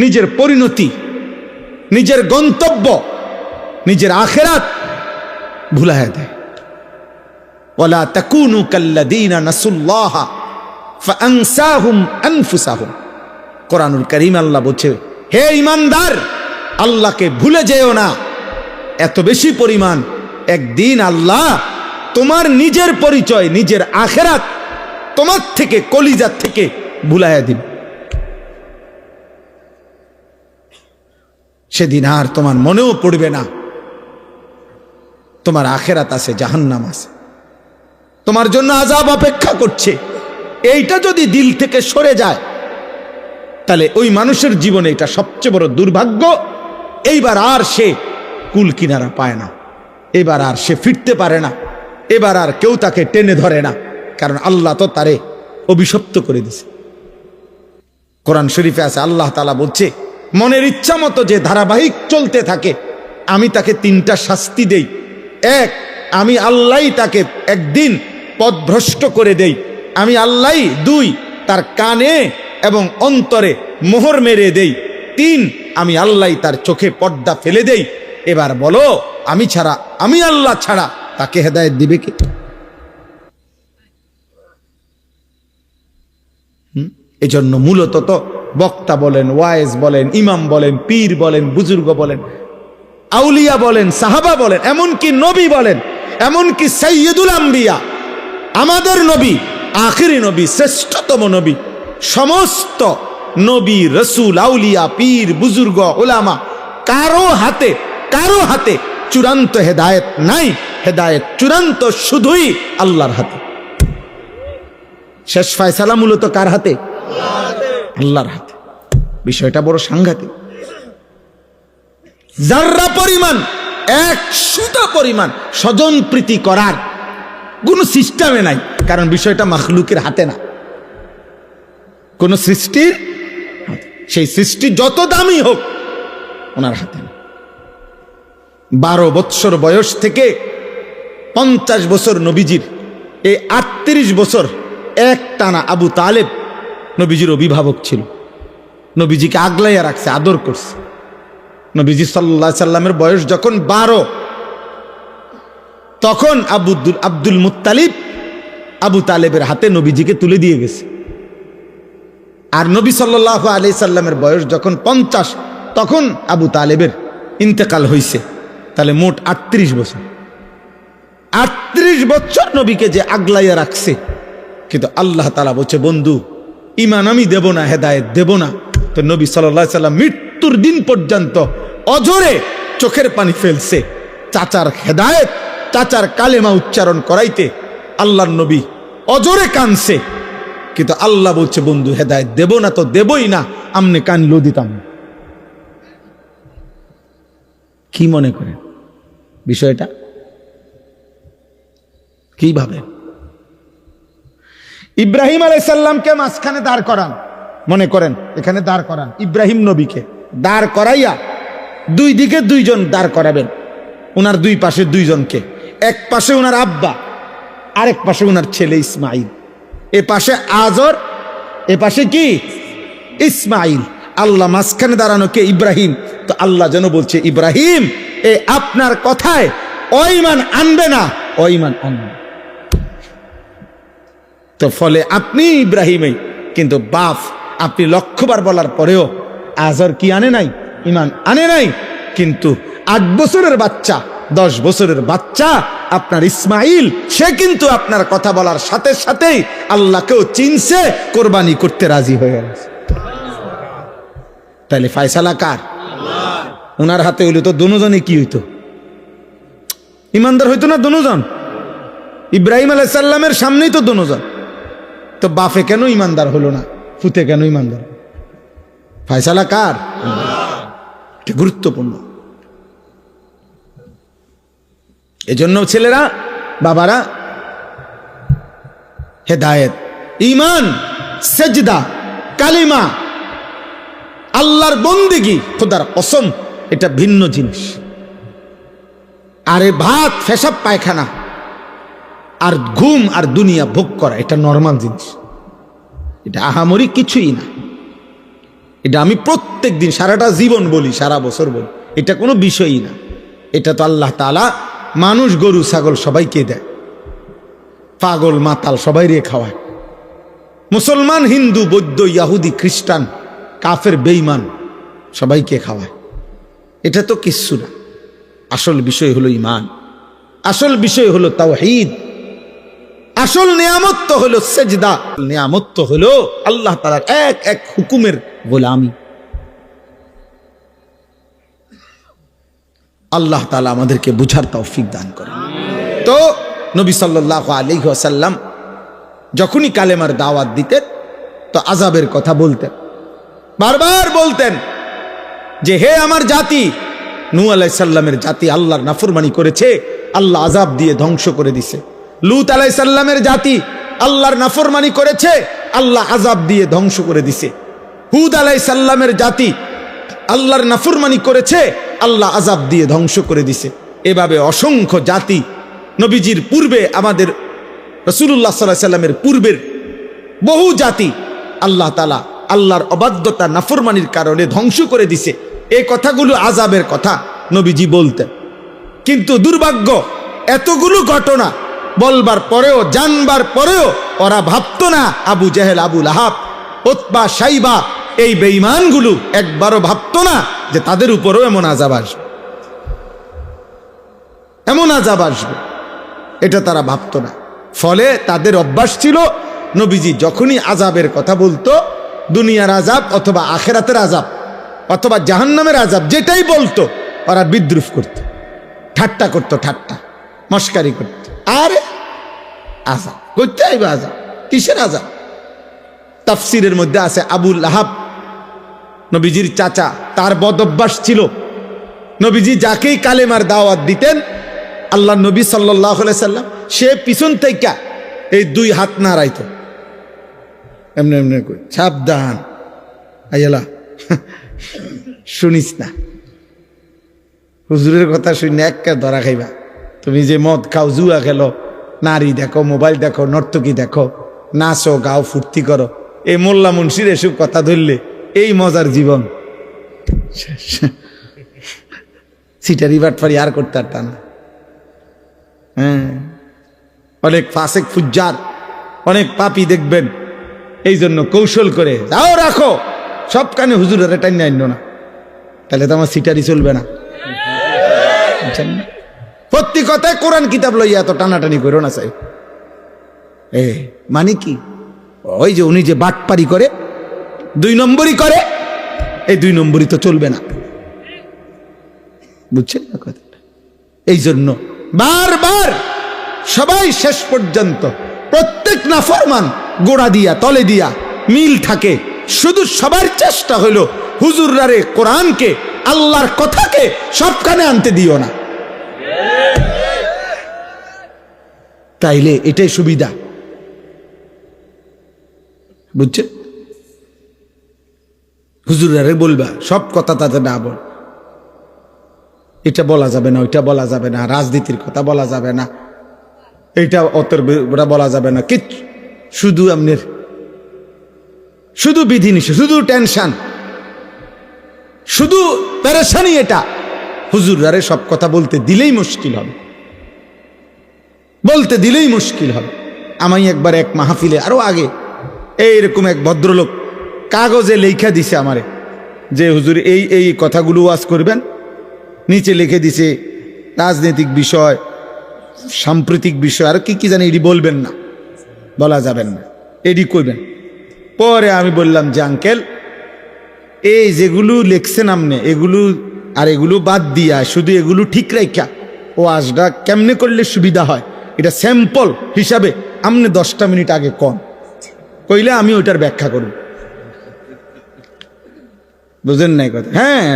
নিজের পরিণতি, নিজের গন্তব্য, নিজের আখিরাত ভুলাইয়া দেয়। ওয়ালা তাকুনু কাল্লাযীনা নাসুল্লাহ ফাআনসাহুম আনফুসাহুম। কোরআনুল কারীম আল্লাহ বলছে, হে ঈমানদার, আল্লাহকে ভুলে যেও না এত বেশি পরিমাণ, একদিন আল্লাহ তোমার নিজের পরিচয়, নিজের আখিরাত তোমার থেকে, কলিজার থেকে ভুলাইয়া দিবে। সেদিন আর তোমার মনেও পড়বে না তোমার আখিরাত আছে, জাহান্নাম আছে, তোমার জন্য আযাব অপেক্ষা করছে। এইটা যদি দিল থেকে সরে যায় তাহলে ওই মানুষের জীবনে এটা সবচেয়ে বড় দুর্ভাগ্য। এইবার আর সে কুল কিনারা পায় না, এবার আর সে ফিরতে পারে না, এবার আর কেউ তাকে টেনে ধরে না, কারণ আল্লাহ তো তারে অভিশপ্ত করে দিছে। কোরআন শরীফে আছে, আল্লাহ তাআলা বলছে, মনের ইচ্ছা মতো যে ধারাবাহিক চলতে থাকে আমি তাকে তিনটা শাস্তি দেই। এক, আমি আল্লাহই তাকে একদিন পথভ্রষ্ট করে দেই, আমি আল্লাহই। দুই, তার কানে এবং অন্তরে মোহর মেরে দেই। তিন, আমি আল্লাহই তার চোখে পর্দা ফেলে দেই। এবার বলো, আমি আল্লাহ ছাড়া তাকে হেদায়েত দিবে কে? এজন্য মূলত তো বক্তা বলেন, ওয়াইজ বলেন, ইমাম বলেন, পীর বলেন, বুজুর্গ বলেন, আউলিয়া বলেন, সাহাবা বলেন, এমনকি নবী বলেন, এমনকি সাইয়্যিদুল আম্বিয়া, আমাদের নবী, আখিরি নবী, শ্রেষ্ঠতম নবী, সমস্ত নবী, রসুল, আউলিয়া, পীর, বুজুর্গ, উলামা, কারো হাতে চূড়ান্ত হেদায়েত নাই। হেদায়েত চূড়ান্ত শুধুই আল্লাহর হাতে। শেষ ফয়সালা মূলত কার হাতে? আল্লাহর হাতে। বিষয়টা বড় সাংঘাতিক। যাররা পরিমাণ, এক সুতা পরিমাণ স্বজন প্রীতি করার কোন সিস্টেমে নাই, কারণ বিষয়টা মাখলুকের হাতে না, কোন সৃষ্টির, সেই সৃষ্টি যত দামি হোক ওনার হাতে না। 12 বৎসর বয়স থেকে 50 বছর নবীজির, এই 38 বছর এক টানা আবু তালেব নবীজির অভিভাবক ছিল, নবীজিকে আগলাইয়া রাখছে, আদর করছে। নবীজি সাল্লাল্লাহু আলাইহি সাল্লামের বয়স যখন 12, তখন আব্দুল মুত্তালিব আবু তালেবের হাতে নবীজিকে তুলে দিয়ে গেছে। আর নবী সাল্লাল্লাহু আলাইহি সাল্লামের বয়স যখন 50, তখন আবু তালেবের ইন্তেকাল হয়েছে। তাহলে মোট 38 বছর। 38 বছর নবীকে যে আগলাইয়া রাখছে, কিন্তু আল্লাহ তাআলা বলছে, বন্ধু, ঈমান আমি দেব না, হেদায়েত দেব না। তো নবী সাল্লাল্লাহু আলাইহি সাল্লাম মৃত্যুর দিন পর্যন্ত অজরে চোখের পানি ফেলছে, চাচার হেদায়েত, চাচার কালেমা উচ্চারণ করাইতে আল্লাহর নবী অজরে কানছে। কিন্তু আল্লাহ বলছে, বন্ধু, হেদায়েত দেব না তো দেবই না, আমনে কানলেও দিতাম না। কি মনে করেন বিষয়টা? কি ভাবেন? ইব্রাহিম আলাইহিস সালামকে মাঝখানে দাঁড় করান, মনে করেন এখানে দাঁড় করান, ইব্রাহিম নবীকে দাঁড় করাইয়া দুই দিকে দুইজন দাঁড় করাবেন, ওনার দুই পাশে দুইজনকে, এক পাশে ওনার আব্বা, আরেক পাশে ওনার ছেলে ইসমাইল, এ পাশে আজর, এ পাশে কি ইসমাইল। আল্লাহ মাঝখানে দাঁড়ানো কে? ইব্রাহিম। তো আল্লাহ যেন বলছে, ইব্রাহিম, এ আপনার কথায় ঈমান আনবে না, ঈমান আনবে। তো ফলে আপনি ইব্রাহিমই, কিন্তু বাপ আপনি লক্ষবার বলার পরেও আজর কি আনে নাই? ঈমান আনে নাই। কিন্তু 8 বছরের বাচ্চা, 10 বছরের বাচ্চা আপনার ইসমাইল, সে কিন্তু আপনার কথা বলার সাথে সাথেই আল্লাহকেও চিনছে, কোরবানি করতে রাজি হয়ে গেছে। তাহলে ফয়সালা কার? ওনার হাতে হইলে তো দুজনই কি হইতো? ইমানদার হইতো না দুজন? ইব্রাহিম আলাইহিস সালামের সামনেই তো দুজন। তো বাপে কেন ইমানদার হলো না? ফুতে কেন ইমানদার? ফয়সালা কার? এটা গুরুত্বপূর্ণ। এজন্য ছেলেরা, বাবারা, হেদায়েত, ঈমান, সেজদা, কালিমা, আল্লাহর বন্দেগী, খোদার কসম, এটা ভিন্ন জিনিস। আরে ভাত, পেশাব, পায়খানা আর ঘুম আর দুনিয়া ভোগ করা, এটা নরমাল জিনিস, এটা আহামরি কিছুই না। এটা আমি প্রত্যেক দিন সারাটা জীবন বলি, সারা বছর বলি, এটা কোনো বিষয়ই না। এটা তো আল্লাহ তাআলা মানুষ গরু ছাগল সবাইকে দেয়, পাগল মাতাল সবাই রে খাওয়ায়, মুসলমান হিন্দু বৌদ্ধ ইয়াহুদি খ্রিস্টান কাফের বেঈমান সবাইকে খাওয়ায়। এটা তো কিচ্ছু না। আসল বিষয় হলো ঈমান, আসল বিষয় হলো তাওহীদ, আসল নিয়ামত তো হলো সেজদা, নিয়ামত তো হলো আল্লাহ তাআলার এক এক হুকুমের গোলামি। আল্লাহ তাআলা আমাদেরকে বুঝার তৌফিক দান করেন। তো নবী সাল্লাল্লাহু আলাইহি ওয়াসাল্লাম যখনই কালেমার দাওয়াত দিতেন তো আযাবের কথা বলতেন, বারবার বলতেন যে হে আমার জাতি, নূহ আলাইহিস সালামের জাতি আল্লাহর নাফরমানি করেছে, আল্লাহ আযাব দিয়ে ধ্বংস করে দিছে। লূত আলাইহিস সালামের জাতি আল্লাহর নাফরমানি করেছে, আল্লাহ আযাব দিয়ে ধ্বংস করে দিছে। হুদ আলাইহিস সালামের জাতি আল্লাহর নাফরমানি করেছে, আল্লাহ আযাব দিয়ে ধ্বংস করে দিছে। এভাবে অসংখ্য জাতি নবীজির পূর্বে, আমাদের রাসূলুল্লাহ সাল্লাল্লাহু আলাইহি সাল্লামের পূর্বের বহু জাতি আল্লাহ তাআলা আল্লাহর অবাধ্যতা নাফরমানির কারণে ধ্বংস করে দিছে। এই কথাগুলো আযাবের কথা নবীজি বলতেন। কিন্তু দুর্ভাগ্য, এতগুলো ঘটনা বলবার পরেও, জানবার পরেও ওরা ভাবতো না, আবু জেহেল, আবু লাহাব, উতবা, শাইবা, এই বেঈমানগুলো একবারও ভাবতো না যে তাদের উপরও এমন আযাব আসবে, এমন আযাব আসবে, এটা তারা ভাবতো না। ফলে তাদের অভ্যাস ছিল নবীজি যখনই আযাবের কথা বলতো, দুনিয়ার আযাব অথবা আখিরাতের আযাব অথবা জাহান্নামের আযাব যেটাই বলতো, ওরা বিদ্রুপ করত, ঠাট্টা করত, ঠাট্টা মস্কারি করত। আরে আযাব করতে আইবা, আযাব কিসের আযাব? তাফসিরের মধ্যে আছে আবু লাহাব নবীজির চাচা, তার বদ অভ্যাস ছিল নবীজি যাকেই কালেমার দাওয়াত দিতেন, আল্লাহ নবী সাল্লাল্লাহু আলাইহি সাল্লাম সে পিছন থেকে এই দুই হাত নাড়াইতো, এমনি এমনি কই, সাবধান আইলা শুনিস না, হুজুরের কথা শুনে একটা ধরা খাইবা। তুমি যে মদ খাও, জুয়া খেলো, নারী দেখো, মোবাইল দেখো, নর্তকী দেখো, নাচো গাও, ফুর্তি করো, এই মোল্লা মুন্সির এসব কথা ধরলে এই মজার জীবন, সিটারি বাটফারি আর করতে পারত না। হ্যাঁ, অনেক ফাসেক ফুজ্জার, অনেক পাপী দেখবেন এই জন্য কৌশল করে যাও রাখো সব কানে হুজুরের টাইম আইন না, তাহলে তো আমার সিটারি চলবে না। প্রতি কথায় কোরআন কিতাব লইয়া এত টানাটানি করো না চাই। মানে কি, ওই যে উনি যে বাটপারি করে, 2 নম্বরই করে, এই 2 নম্বরই তো চলবে না, বুঝছেন না কথাটা? এই জন্য বারবার সবাই শেষ পর্যন্ত প্রত্যেক নাফরমান গোড়া দিয়া তলে দিয়া মিল থাকে, শুধু সবার চেষ্টা হলো হুজুররারে কোরআনকে, আল্লাহর কথাকে সবখানে আনতে দিও না, তাইলে এটাই সুবিধা, বুঝছেন? হুজুরারে বলবা সব কথা তাতে না বল, এটা বলা যাবে না, ওইটা বলা যাবে না, রাজনীতির কথা বলা যাবে না, এইটা অতর বলা যাবে না, কিচ্ছু, শুধু আপনার শুধু বিধিনিষেধ, শুধু টেনশন, শুধু পেরেশানি। এটা হুজুরারে সব কথা বলতে দিলেই মুশকিল হবে, বলতে দিলেই মুশকিল হবে। আমি একবার এক মাহফিলে, আরো আগে, এইরকম এক ভদ্রলোক কাগজে লেখা দিছে আমারে যে হুজুর এই এই কথাগুলো ওয়াজ করবেন, নিচে লিখে দিছে রাজনৈতিক বিষয়, সাম্প্রতিক বিষয়, আর কি কি জানি, এটি বলবেন না, বলা যাবেন না, এডি করবেন। পরে আমি বললাম যে আঙ্কেল, এই যেগুলো লিখছেন আপনি, এগুলো আর এগুলো বাদ দিয়া শুধু এগুলো ঠিক রাখা ওয়াজটা কেমনে করলে সুবিধা হয়, এটা স্যাম্পল হিসাবে আপনি 10টা মিনিট আগে কন কইলে আমি ওইটার ব্যাখ্যা করব। বুঝেন নাই কথা? হ্যাঁ,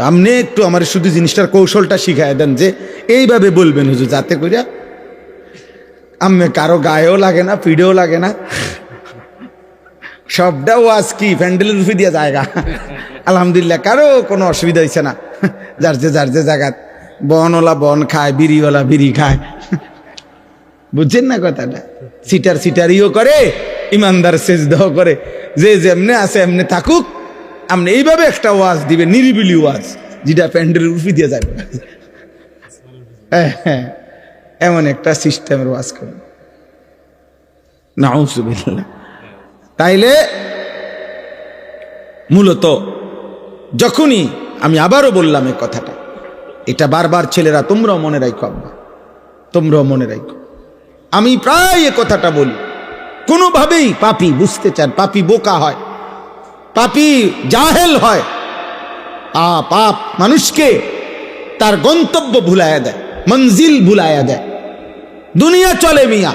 আপনি একটু আমার শুধু জিনিসটার কৌশলটা শিখাই দেন যে এইভাবে বলবেন হুজুর, যাতে করিয়া আমি কারো গায়েও লাগে না, পিঠেও লাগে না, সবটা ওয়াজ কি প্যান্ডেলের রুফে দিয়া জায়গা, আলহামদুলিল্লাহ, কারো কোনো অসুবিধা হয়েছে না। যার যে জায়গা বনওয়ালা বন খায়, বিড়িওয়ালা বিড়ি খায়, বুঝছেন না কথাটা? সিটারিও করে, ইমানদার সেজদাও করে, যে যেমনে আছে এমনি থাকুক, আপনি এইভাবে একটা ওয়াজ দিবে, নিরিবিলি ওয়াজ, যেটা প্যান্ডেলের উঠি দিয়ে যাবে। হ্যাঁ, এমন একটা সিস্টেমের ওয়াজ করবে। নাউযুবিল্লাহ। তাইলে মূলত যখনই আমি আবারও বললাম এই কথাটা, এটা বারবার ছেলেরা তোমরাও মনে রাখো, আব্বা তোমরাও মনে রাখো, আমি প্রায় এ কথাটা বলি। কোনোভাবেই পাপী বুঝতে চান, পাপী বোকা হয়, পাপী জাহেল হয়। পাপ মানুষকে তার গন্তব্য ভুলাইয়া দেয়, মঞ্জিল ভুলাইয়া দেয়। দুনিয়া চলে মিয়া,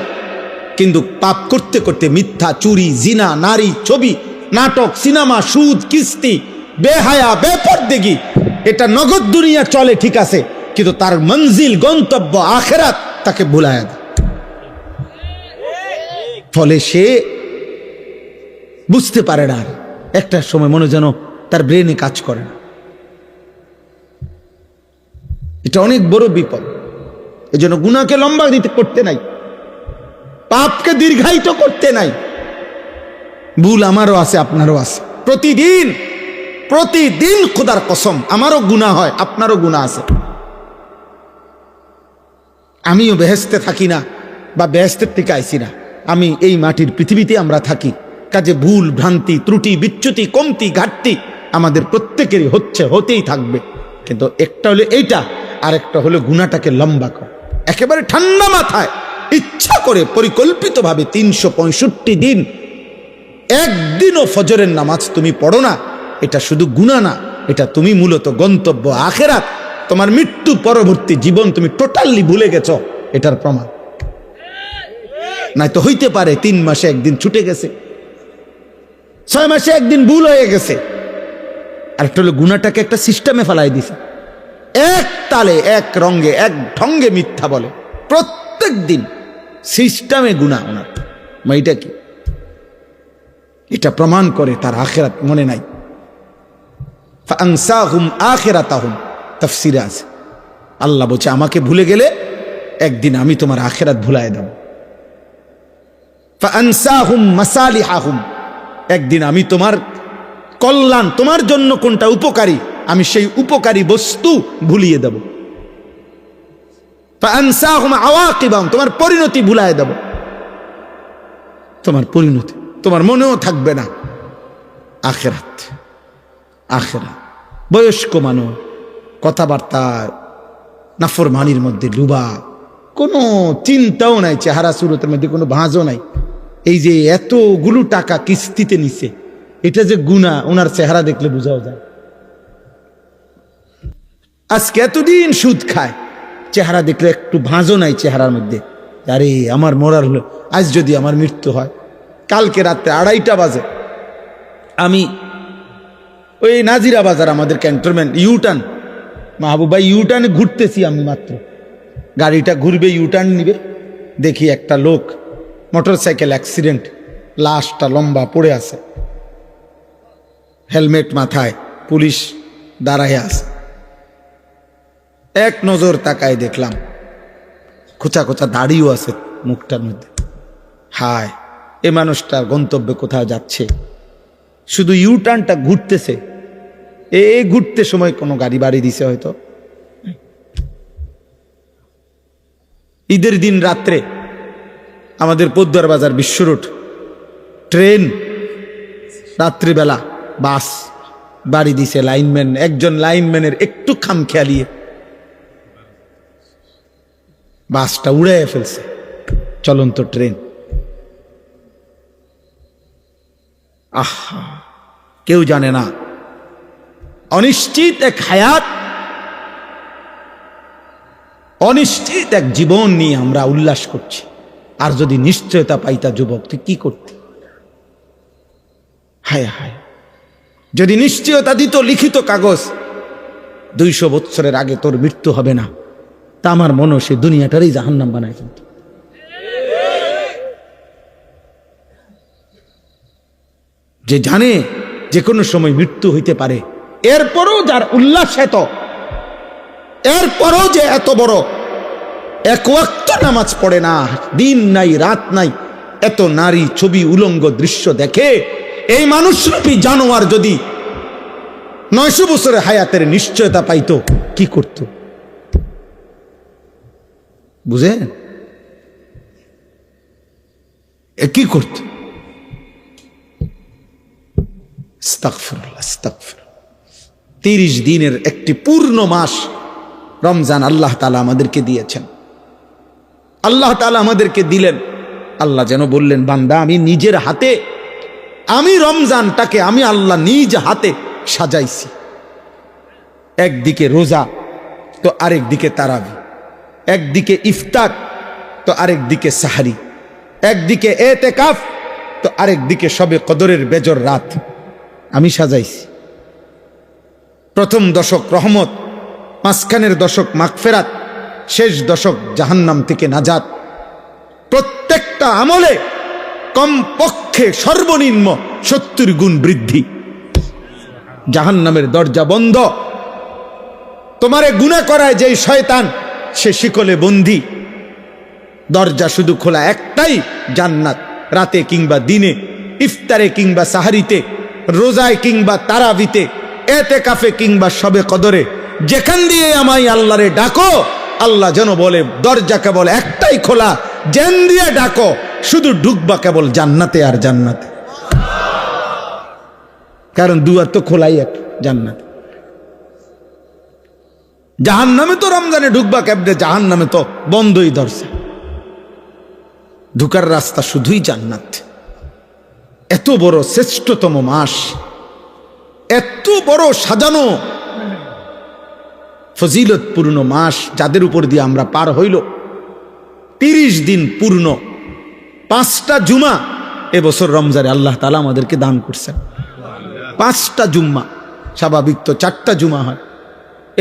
কিন্তু পাপ করতে করতে মিথ্যা, চুরি, জিনা, নারী, ছবি, নাটক, সিনেমা, সুদ, কিস্তি, বেহায়া, বেপরদেগি, এটা নগদ দুনিয়া চলে ঠিক আছে, কিন্তু তার মঞ্জিল, গন্তব্য আখিরাত তাকে ভুলাইয়া দেয়। ফলে সে বুঝতে পারে না, একটা সময় মনে যেন তার ব্রেনে কাজ করে না। এটা অনেক বড় বিপদ। এই জন্য গুনাহকে লম্বা দিতে করতে নাই, পাপকে দীর্ঘায়িত করতে নাই। ভুল আমারও আছে, আপনারও আছে। প্রতিদিন প্রতিদিন খোদার কসম আমারও গুনাহ হয়, আপনারও গুনাহ আছে। আমিও বেহেশতে থাকি না, বা বেহেশতের থেকে আইছি না। আমি এই মাটির পৃথিবীতে আমরা থাকি, কাজে ভুল, ভ্রান্তি, ত্রুটি, বিচ্যুতি, কমতি, ঘাটতি আমাদের প্রত্যেকেরই হচ্ছে, হতেই থাকবে। কিন্তু একটা হলো এইটা, আর একটা হলো গুনাহটাকে লম্বা করা। একেবারে ঠান্ডা মাথায় ইচ্ছা করে পরিকল্পিতভাবে 365 দিন একদিনও ফজরের নামাজ তুমি পড়ো না, এটা শুধু গুনাহ না, এটা তুমি মূলত গন্তব্য আখিরাত, তোমার মৃত্যু পরবর্তী জীবন তুমি টোটালি ভুলে গেছো, এটার প্রমাণ। নাই তো হইতে পারে 3 মাসে একদিন ছুটে গেছে, 6 মাসে একদিন ভুল হয়ে গেছে। আর একটা হলো গুনাহটাকে একটা সিস্টেমে ফেলাই দিছে, এক তালে, এক রঙে, এক ঢঙ্গে মিথ্যা বলে প্রত্যেক দিন, সিস্টেমে গুনাহ। ওনার এটা কি? এটা প্রমাণ করে তার আখিরাত মনে নাই। ফাআনসাহুম আখিরাতাহুম, তাফসীরে আছে, আল্লাহ বলছে আমাকে ভুলে গেলে একদিন আমি তোমার আখিরাত ভুলায় দেব। ফাআনসাহুম মাসালিহাহুম, একদিন আমি তোমার কল্যাণ, তোমার জন্য কোনটা উপকারী, আমি সেই উপকারী বস্তু ভুলিয়ে দেব। ফাআনসাহুম আওয়াকিবাহুম, তোমার পরিণতি ভুলায় দেব। তোমার পরিণতি তোমার মনেও থাকবে না। আখিরাত, আখিরাত। বয়স্ক মানুষ, কথাবার্তা নাফরমানির মধ্যে ডুবা, কোনো চিন্তাও নাই, চেহারা সুরতের মধ্যে কোনো ভাঁজও নাই। এই যে এতগুলো টাকা কিস্তিতে নিছে, এটা যে গুনাহ ওনার চেহারা দেখলে বোঝাও যায়। আজকে এতদিন সুদ খায়, চেহারা দেখলে একটু ভাঁজও নাই চেহারার মধ্যে। আরে আমার মরার হলো, আজ যদি আমার মৃত্যু হয়। কালকে রাত্রে 2:30 বাজে আমি ওই নাজিরা বাজার, আমাদের ক্যান্টনমেন্ট ইউটার্ন, মাহবুবাই ইউটার্নে ঘুরতেছি আমি মাত্র, গাড়িটা ঘুরবে, ইউটার্ন নিবে, দেখি একটা লোক মোটরসাইকেল অ্যাক্সিডেন্ট, লাশটা লম্বা পড়ে আছে, হেলমেট মাথায়, পুলিশ দাঁড়ায় আছে। এক নজর তাকায় দেখলাম খোঁচা খোঁচা দাড়িও আছে মুখটার মধ্যে। হায়, এ মানুষটার গন্তব্যে কোথাও যাচ্ছে, শুধু ইউটার্নটা ঘুরতেছে। এই ঘুরতে সময় কোনো গাড়ি বাড়ি দিছে হয়তো। ঈদের দিন রাত্রে আমাদের পদ্মার বাজার বিশ্ব রোড, ট্রেন, রাত্রিবেলা বাস বাড়ি দিছে। লাইনম্যান, একজন লাইনম্যানের একটু খামখেয়ালিয়ে বাসটা উড়াইয়া ফেলছে, চলন্ত ট্রেন। আহা, কেউ জানে না, অনিশ্চিত এক হায়াত, অনিশ্চিত এক জীবন নিয়ে আমরা উল্লাস করছি। আর যদি নিশ্চয়তা পাইতা যুবক, তুই কি করতি? হায় হায়, যদি নিশ্চয়তা দিত লিখিত কাগজ, 200 বৎসরের আগে তোর মৃত্যু হবে না, তা আমার মনে সে দুনিয়াটারই জাহান্নাম বানায় ফেলত। যে জানে যে কোনো সময় মৃত্যু হইতে পারে, এরপরও যার উল্লাস এত, এরপরও যে এত বড়, এক ওয়াক্ত নামাজ পড়ে না, দিন নাই রাত নাই, এত নারী, ছবি, উলঙ্গ দৃশ্য দেখে, এই মানুষরূপী জানোয়ার যদি 900 বছরের হায়াতের নিশ্চয়তা পাইতো, কি করত বুঝেন? কি করত? আস্তাগফিরুল্লাহ, আস্তাগফিরুল্লাহ। 30 দিনের একটি পূর্ণ মাস রমজান আল্লাহ তাআলা আমাদেরকে দিয়েছেন। আল্লাহ তাআলা আমাদেরকে দিলেন। আল্লাহ যেন বললেন, বান্দা আমি নিজের হাতে, আমি রমজানটাকে আমি আল্লাহ নিজ হাতে সাজাইছি। একদিকে রোজা তো আরেক দিকে তারাবি, একদিকে ইফতার তো আরেক দিকে সাহারি, একদিকে এতেকাফ তো আরেক দিকে শবে কদরের বেজর রাত আমি সাজাইছি। প্রথম দশক রহমত, মাঝখানের দশক মাগফিরাত, শেষ দশক জাহান্নাম থেকে নাজাত। প্রত্যেকটা আমলে কমপক্ষে সর্বনিম্ন 70 গুণ বৃদ্ধি। জাহান্নামের দরজা বন্ধ। তোমারে গুনাহ করায় যেই শয়তান, সে শিকলে বন্দী। দরজা শুধু খোলা একটাই, জান্নাত। রাতে কিংবা দিনে, ইফতারে কিংবা সাহারিতে, রোজায় কিংবা তারাবিতে, এতেকাফে কিংবা শবে কদরে, যেখান দিয়ে আমায় আল্লাহরে ডাকো, আল্লাহ যেন বলে দরজা কেবল একটাই খোলা, যেন দিয়ে ডাকো শুধু ঢুকবা কেবল জান্নাতে আর জান্নাতে। কারণ দুয়ার তো খোলাই এক, জান্নাত। জাহান্নামে তো রমজানে ঢুকবা কেবলে, জাহান্নামে তো বন্ধই ধরছে। ঢুকার রাস্তা শুধুই জান্নাত। এত বড় শ্রেষ্ঠতম মাস, এত বড় সাজানো ফজিলতপূর্ণ মাস, যাদের উপর দিয়ে আমরা পার হইল। 30 দিন পূর্ণ, 5টা জুমা এবছর রমজানে আল্লাহ তাআলা আমাদেরকে দান করছেন। 5টা জুম্মা, স্বাভাবিক তো 4টা জুমা হয়,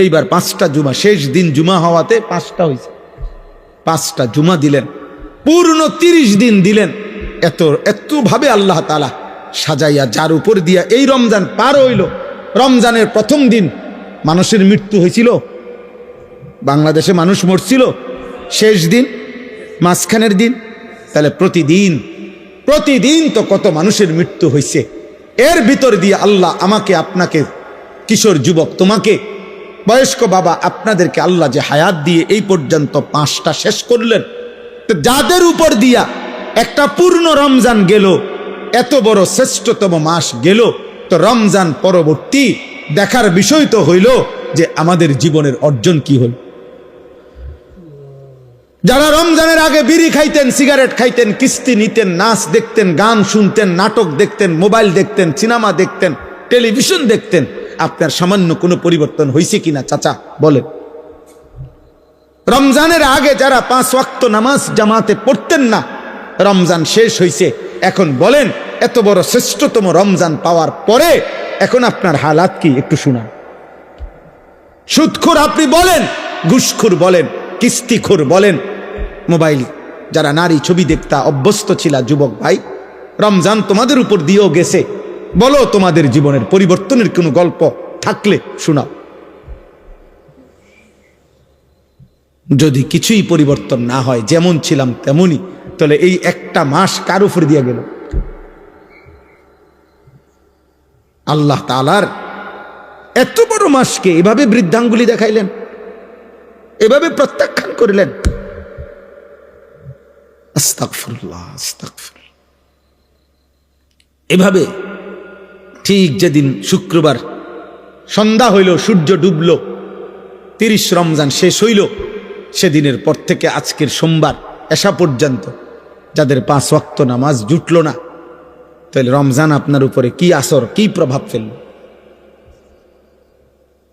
এইবার 5টা জুমা। শেষ দিন জুমা হওয়াতে 5টা হয়েছে। 5টা জুমা দিলেন, পূর্ণ 30 দিন দিলেন। এত ভাবে আল্লাহ তাআলা সাজাইয়া, যার উপর দিয়া এই রমজান পার হইল। রমজানের প্রথম দিন মানুষের মৃত্যু হয়েছিল, বাংলাদেশে মানুষ মরছিল। শেষ দিন, মাঝখানের দিন, তাহলে প্রতিদিন তো কত মানুষের মৃত্যু হয়েছে। এর ভিতর দিয়ে আল্লাহ আমাকে, আপনাকে, কিশোর যুবক তোমাকে, বয়স্ক বাবা, আপনাদেরকে আল্লাহ যে হায়াত দিয়ে এই পর্যন্ত 5টা শেষ করলেন, তো যাদের উপর দিয়া একটা পূর্ণ রমজান গেল, এত বড় শ্রেষ্ঠতম মাস গেল, তো রমজান পরবর্তী দেখার বিষয় তো হইল যে আমাদের জীবনের অর্জন কি হল। যারা রমজানের আগে বিড়ি খাইতেন, সিগারেট খাইতেন, কিস্তি নিতেন, নাচ দেখতেন, গান শুনতেন, নাটক দেখতেন, মোবাইল দেখতেন, সিনেমা দেখতেন, টেলিভিশন দেখতেন, আপনার সামান্য কোনো পরিবর্তন হয়েছে কিনা চাচা বলেন? রমজানের আগে যারা 5 ওয়াক্ত নামাজ জামাতে পড়তেন না, রমজান শেষ হয়েছে, এখন বলেন এত বড় শ্রেষ্ঠতম রমজান পাওয়ার পরে এখন আপনার হালাত কি একটু শুনান। সুদখোর আপনি বলেন, ঘুষখোর বলেন, কিস্তিখোর বলেন, মোবাইল যারা নারী ছবি দেখতা অভ্যস্ত ছিল, যুবক ভাই, রমজান তোমাদের উপর দিয়েও গেছে, বলো তোমাদের জীবনের পরিবর্তনের কোনো গল্প থাকলে শোনাও। যদি কিছুই পরিবর্তন না হয়, যেমন ছিলাম তেমনই, তাহলে এই একটা মাস কার উপর দিয়ে গেল? আল্লাহ তাআলার এত বড় মাসকে এভাবে বৃদ্ধাঙ্গুলি দেখাইলেন, এভাবে প্রত্যাখ্যান করলেন। আস্তাগফিরুল্লাহ, আস্তাগফিরুল্লাহ। এভাবে ঠিক যেদিন শুক্রবার সন্ধ্যা হইল, সূর্য ডুবল, 30 রমজান শেষ হইল, সেদিনের পর থেকে আজকের সোমবার এশা পর্যন্ত যাদের 5 ওয়াক্ত নামাজ জুটল না, তাহলে রমজান আপনার উপরে কি আসর, কি প্রভাব ফেলল?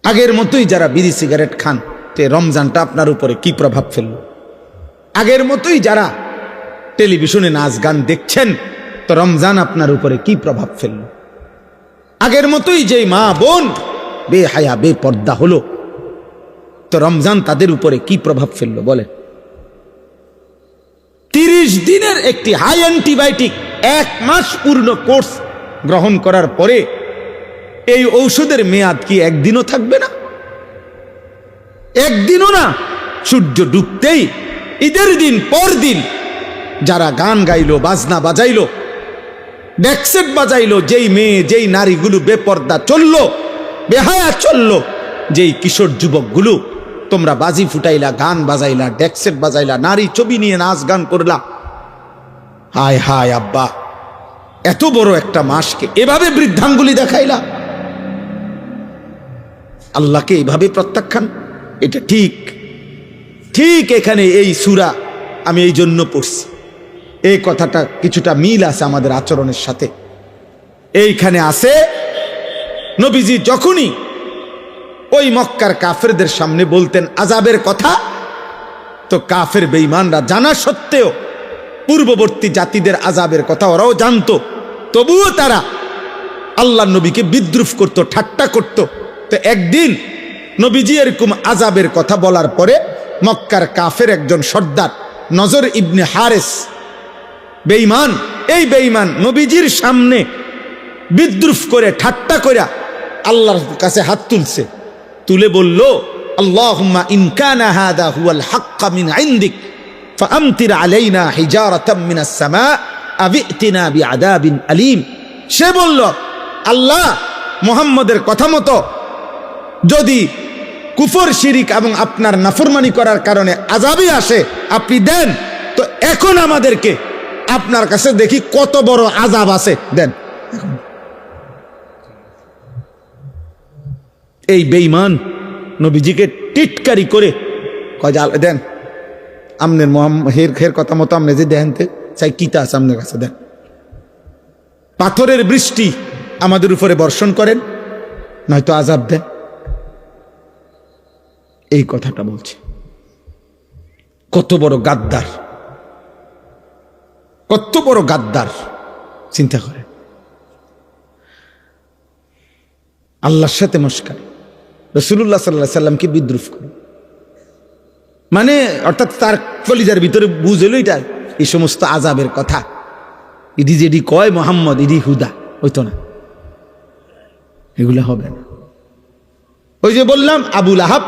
আগের মতোই যারা বিড়ি সিগারেট খান, তে রমজানটা আপনার উপরে কি প্রভাব ফেলল? আগের মতোই যারা টেলিভিশনে নাচ গান দেখছেন, তো রমজান আপনার উপরে কি প্রভাব ফেলল? আগের মতোই যে মা বোন বেহায়া বেপর্দা হলো, তো রমজান তাদের উপরে কি প্রভাব ফেলল বলেন? 30 দিনের একটি হাই অ্যান্টিবায়োটিক 1 মাস পূর্ণ কোর্স গ্রহণ করার পরে এই ঔষধের মেয়াদ কি একদিনও থাকবে না? একদিনও না। সূর্য ডুবতেই ঈদের দিন পর দিন যারা গান গাইলো, বাজনা বাজাইলো, ডেকসেট বাজাইলো, যেই মেয়ে যেই নারীগুলো বেপর্দা চললো, বেহায়া চললো যে এই কিশোর যুবকগুলো তোমরা বাজি ফুটাইলা, গান বাজাইলা, ডেকসেট বাজাইলা, নারী ছবি নিয়ে নাচ গান করলা। হায় হায় আব্বা, এত বড় একটা মাসকে এভাবে বৃদ্ধাঙ্গুলি দেখাইলা, আল্লাহকে এভাবে প্রত্যাখ্যান। এটা ঠিক ঠিক এখানে এই সূরা আমি এই জন্য পড়ছি, এই কথাটা কিছুটা মিল আছে আমাদের আচরণের সাথে। এইখানে আছে নবীজি যখনই ওই মক্কার কাফেরদের সামনে বলতেন আযাবের কথা, তো কাফের বেঈমানরা জানা সত্ত্বেও পূর্ববর্তী জাতিদের আযাবের কথা ওরাও জানতো, তবুও তারা আল্লাহ নবীকে বিদ্রুপ করত, ঠাট্টা করত। তো একদিন নবীজি এরকম আযাবের কথা বলার পরে মক্কার কাফের একজন সর্দার নজর ইবনে হারেস বেঈমান, এই বেঈমান নবীজির সামনে বিদ্রুপ করে ঠাট্টা করে আল্লাহর কাছে হাত তুলছে, তুলে বলল আল্লাহুম্মা ইন কানা হাদা হুয়াল হাক্কা মিন ইনদিক ফাআমতির আলাইনা হিজারাতাম মিনাস সামা আবিতিনা বিআযাবিন আলীম। সে বলল আল্লাহ, মুহাম্মদের কথা মতো যদি কুফর শিরিক এবং আপনার নাফরমানি করার কারণে আযাবই আসে আপনি দেন, তো এখন আমাদেরকে আপনার কাছে দেখি কত বড় আযাব আছে, দেন। এই বেঈমান নবীজিকে টিটকারি করে কয় দেন, আমনের হের কথা মতো আমনে যে দেন চাই কিতা আছে আপনার কাছে দেন, পাথরের বৃষ্টি আমাদের উপরে বর্ষণ করেন, নয়তো আযাব দেন। এই কথাটা বলছে। কত বড় গাদ্দার, কত বড় গাদ্দার, চিন্তা করেন। আল্লাহর সাথে মস্কারি, রাসূলুল্লাহ সাল্লাল্লাহু আলাইহি সাল্লামকে বিদ্রুপ করে, মানে অর্থাৎ তার কলিজার ভিতরে বুঝলো এটা এই সমস্ত আযাবের কথা, ইডি যেডি কয় মুহাম্মদ ইডি হুদা হইতো না, এগুলো হবে না। ওই যে বললাম আবু লাহাব,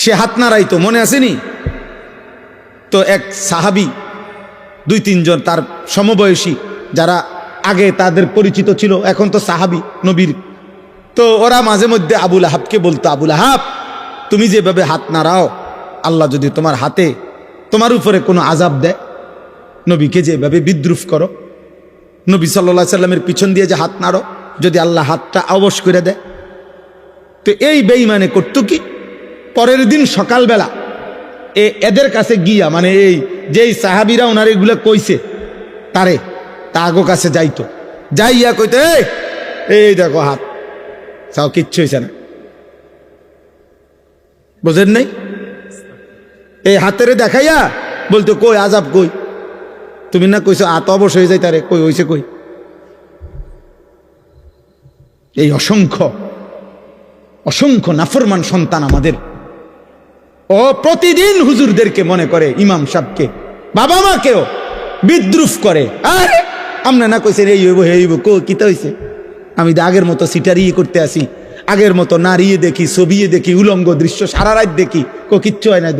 সে হাত নাড়াইতো, মনে আসেনি? তো এক সাহাবী, দুই তিনজন তার সমবয়সী যারা আগে তাদের পরিচিত ছিল, এখন তো সাহাবী নবীর, তো ওরা মাঝে মধ্যে আবু লাহাবকে বলতো, আবু লাহাব তুমি যেভাবে হাত নাড়াও, আল্লাহ যদি তোমার হাতে তোমার উপরে কোনো আযাব দেয়, নবীকে যেভাবে বিদ্রুপ করো, নবী সাল্লাল্লাহু আলাইহি সাল্লামের পিছন দিয়ে যে হাত নাড়ো, যদি আল্লাহ হাতটা অবশ করে দেয়। তো এই বেঈমানে করতো কি, পরের দিন সকালবেলা এদের কাছে গিয়া, মানে এই যেই সাহাবীরা ওনার এগুলো কইছে তারে, তা আগো কাছে যাইতো, যাইয়া কইতো এই দেখো হাত, চাও কিচ্ছু হয়েছে না, বোঝেন নাই? এই হাতেরে দেখাইয়া বলতো কই আযাব কই, তুমি না কইছো হাত অবশ হয়ে যায়, তারে কই হইছে কই। এই অসংখ্য অসংখ্য নাফরমান সন্তান আমাদের, ও প্রতিদিন হুজুরদেরকে মনে করে, ইমাম সাহেবকে, বাবা মাকেও বিদ্রুপ করে। আরে আমনে না কইছেন এই হইব হে হইব, কো কিতা হইছে? আমি আগের মতো সিটারি করতে আসি, আগের মতো নাড়িয়ে দেখি, ছবিয়ে দেখি, উলঙ্গ দৃশ্য সারা রাত দেখি, কো কিচ্ছু হয় না,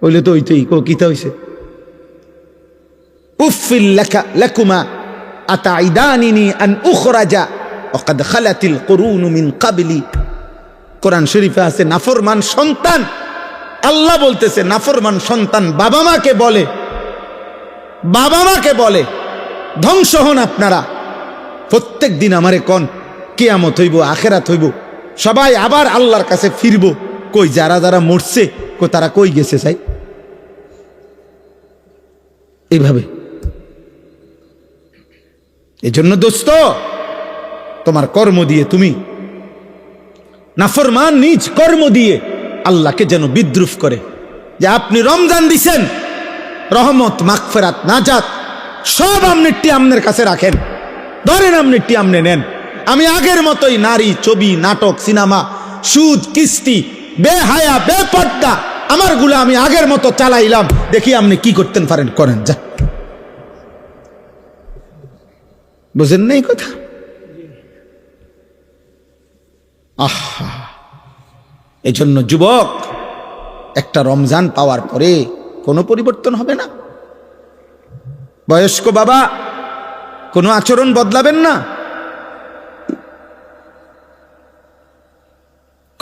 হইলে তো হইতই, কো কিতা হইছে? উফিল লাকুমা আতাইদানিনি আন উখরাজা ওয়াকাদ খালাতিল কুরুনু মিন ক্বাবলি। কোরআন শরীফে আছে নাফরমান সন্তান, আল্লাহ বলতেছে নাফরমান সন্তান বাবা মাকে বলে, বাবা মাকে বলে ধ্বংস হন আপনারা, প্রত্যেক দিন আমারে কোন কিয়ামত হইব, আখেরাত হইব, সবাই আবার আল্লাহর কাছে ফিরব। কই যারা যারা মরছে কো তারা কই গেছে? চাই এইভাবে। এই জন্য দোস্ত, তোমার কর্ম দিয়ে তুমি নাফরমান নিজ কর্ম দিয়ে আল্লাহকে যেন বিদ্রুপ করে, যে আপনি রমজান দিছেন, রহমত মাগফিরাত নাজাত সব আমনেরটি আমনের কাছে রাখেন, ধরেন আমনেরটি আমনে নেন, আমি আগের মতোই নারী ছবি নাটক সিনেমা সুদ কিস্তি বেহায়া বেপর্দা আমারগুলো আমি আগের মতো চালাইলাম, দেখি আপনি কি করতেন পারেন, করেন যা। বুঝেন না এই কথা? আহা, এই জন্য যুবক, একটা রমজান পাওয়ার পরে কোনো পরিবর্তন হবে না। বয়স্ক বাবা, কোনো আচরণ বদলাবেন না,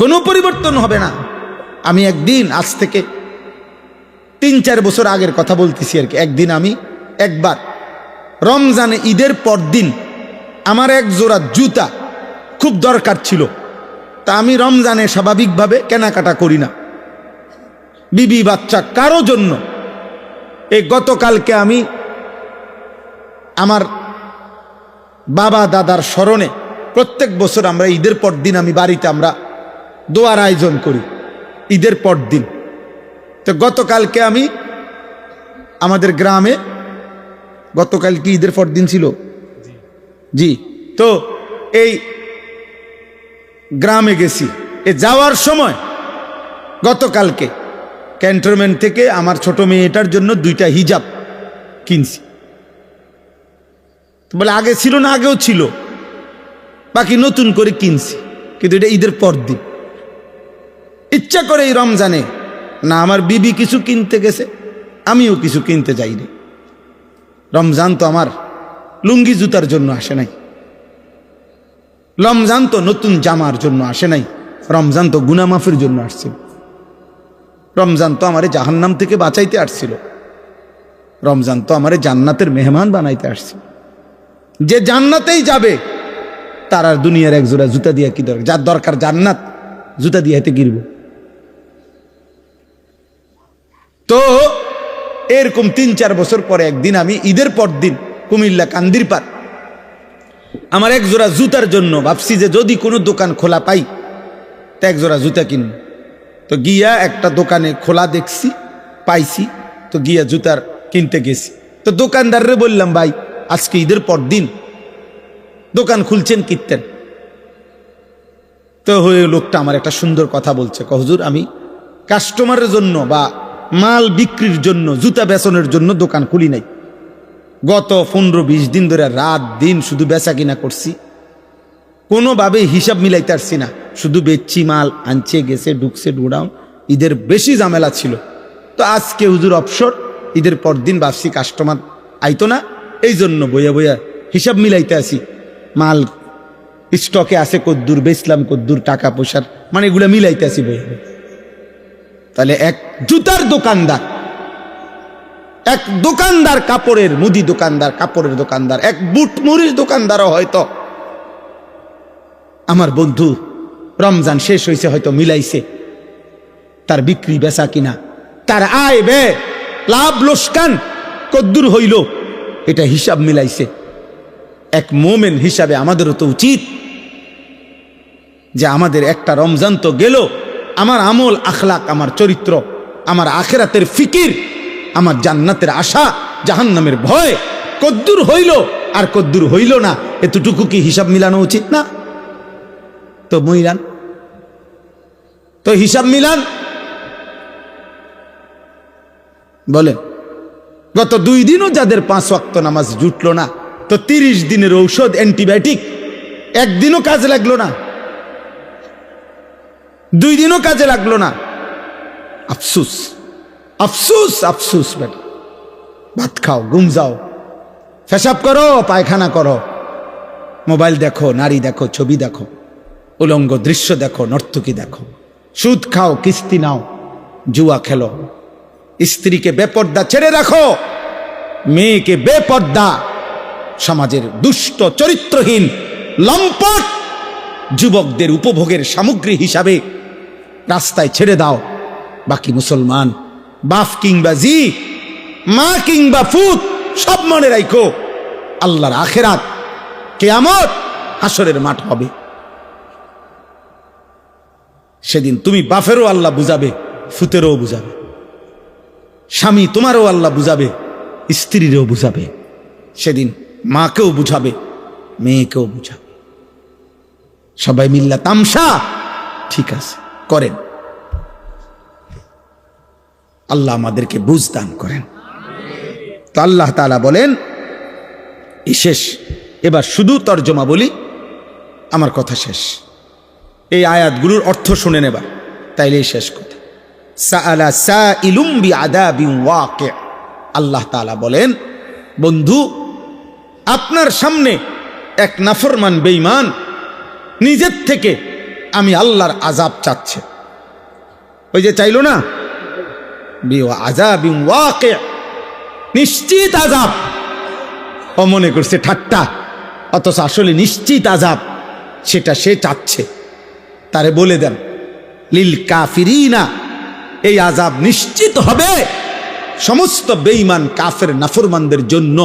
কোনো পরিবর্তন হবে না। আমি একদিন, আজ থেকে 3-4 বছর আগের কথা বলতেছি আর কি, একদিন আমি একবার রমজানে ঈদের পর দিন আমার এক জোড়া জুতা খুব দরকার ছিল। তা আমি রমজানে স্বাভাবিকভাবে কেনাকাটা করি না, বিবি বাচ্চা কারো জন্য। এই গতকালকে আমি আমার বাবা দাদার স্মরণে প্রত্যেক বছর আমরা ঈদের পর দিন আমি বাড়িতে আমরা দোয়ার আয়োজন করি ঈদের পর দিন। তো গতকালকে আমি আমাদের গ্রামে, গতকাল কি ঈদের পর দিন ছিল? জি। তো এই গ্রামে গেছি, এ যাওয়ার সময় গতকালকে ক্যান্টনমেন্ট থেকে আমার ছোট মেয়েটার জন্য 2টা হিজাব কিনছি। বলে আগে ছিল না? আগেও ছিল, বাকি নতুন করে কিনছি, কিন্তু এটা ঈদের পর দিন। ইচ্ছা করে এই রমজানে না আমার বিবি কিছু কিনতে গেছে, আমিও কিছু কিনতে যাইনি। রমজান তো আমার লুঙ্গি জুতার জন্য আসে নাই, রমজান তো নতুন জামার জন্য আসে নাই, রমজান তো গুনাহ মাফের জন্য আসছিল। রমজান তো আমারে জাহান্নাম থেকে বাঁচাইতে আসছিল, রমজান তো আমারে জান্নাতের মেহমান বানাইতে আসছিল। যে জান্নাতেই যাবে তার আর দুনিয়ার এক জোড়া জুতা দিয়া কি দরকার? যার দরকার জান্নাত, জুতা দিয়ে হাতে গিরব। তো এরকম 3-4 বছর পরে একদিন আমি ঈদের পর দিন কুমিল্লা কান্দির পার আমার এক জোড়া জুতার জন্য ভাবছি যে যদি কোনো দোকান খোলা পাই তা এক জোড়া জুতা কিনব। তো গিয়া একটা দোকানে খোলা দেখছি, পাইছি, তো গিয়া জুতার কিনতে গেছি। তো দোকানদাররে বললাম, ভাই আজকে ঈদের পর দিন দোকান খুলছেন কিনতেন? তো হয়ে লোকটা আমার একটা সুন্দর কথা বলছে, হুজুর আমি কাস্টমারের জন্য বা মাল বিক্রির জন্য, জুতা বেচনের জন্য দোকান খুলি নাই। গত 15-20 দিন ধরে রাত দিন শুধু বেচা কিনা করছি, কোনোভাবে হিসাব মিলাইতে পারছি না, শুধু বেচছি, মাল আনছে গেছে ঢুকছে গোডাউন। ঈদের বেশি ঝামেলা ছিল। তো আজকে হুজুর অবসর, ঈদের পর দিন ভাবছি কাস্টমার আইতো না, এই জন্য বইয়া বইয়া হিসাব মিলাইতে আসি, মাল স্টকে আছে কদ্দুর, বেচলাম কদ্দুর, টাকা পয়সার মানে এগুলা মিলাইতে আসি বইয়া। তাহলে এক জুতার দোকানদার, এক দোকানদার কাপড়ের, মুদি দোকানদার, কাপড়ের দোকানদার, এক বুট মুড়ির দোকানদারও হয়তো আমার বন্ধু রমজান শেষ হয়েছে হয়তো মিলাইছে তার বিক্রি বেচা কিনা, তার আয় ব্যয়, লাভ লোকসান কদ্দুর হইল, এটা হিসাব মিলাইছে। এক মোমেন হিসাবে আমাদেরও তো উচিত যে আমাদের একটা রমজান তো গেল, আমার আমল আখলাক, আমার চরিত্র, আমার আখেরাতের ফিকির, আমার জান্নাতের আশা, জাহান্নামের ভয় কদ্দুর হইল আর কদ্দুর হইল না, এতটুকু কি হিসাব মিলানো উচিত না? তো মিলান, তো হিসাব মিলান। বলেন, গত 2 দিনও যাদের 5 ওয়াক্ত নামাজ জুটলো না, তো 30 দিনের ঔষধ অ্যান্টিবায়োটিক একদিনও কাজে লাগলো না, 2 দিনও কাজে লাগলো না। আফসুস, আফসুস, আফসুস। বেটা ভাত খাও, ঘুম যাও, পেশাব করো, পায়খানা করো, মোবাইল দেখো, নারী দেখো, ছবি দেখো, উলঙ্গ দৃশ্য দেখো, নর্তকী দেখো, সুদ খাও, কিস্তি নাও, জুয়া খেলো, স্ত্রীকে বেপর্দা ছেড়ে রাখো, মেয়েকে বেপর্দা, সমাজের দুষ্ট চরিত্রহীন লম্পট যুবকদের উপভোগের সামগ্রী হিসাবে রাস্তায় ছেড়ে দাও। বাকি মুসলমান, বাপ কিংবা জি, মা কিংবা ফুত, সব মনে রাখো আল্লাহর আখেরাত, কিয়ামত, হাসরের মাঠ হবে। সেদিন তুমি বাপেরও আল্লাহ বুঝাবে, ফুতেরও বুঝাবে, স্বামী তোমারও আল্লাহ বুঝাবে, স্ত্রীরও বুঝাবে, সেদিন মাকেও বুঝাবে, মেয়েকেও বুঝাবে। সবাই মিল্লা তামসা, ঠিক আছে করেন, আল্লাহ আমাদেরকে বুঝ দান করেন। তো আল্লাহ তাআলা বলেন, এই শেষ, এবার শুধু তর্জমা বলি, আমার কথা শেষ। এই আয়াতগুলোর অর্থ শুনে নেবা, তাইলে শেষ কথা। সাআলা সাইলুম বিআযাবিন ওয়াকি', আল্লাহ তাআলা বলেন, বন্ধু আপনার সামনে এক নাফরমান বেঈমান নিজের থেকে আমি আল্লাহর আযাব চাচ্ছে। ওই যে চাইলো না আযাবিন ওয়াকি, নিশ্চিত আযাব। ও মনে করছে ঠাট্টা, অথচ আসলে নিশ্চিত আযাব সেটা সে চাচ্ছে। তারে বলে দেন লিল কাফিরিনা, এই আযাব নিশ্চিত হবে সমস্ত বেঈমান কাফের নাফরমানদের জন্য।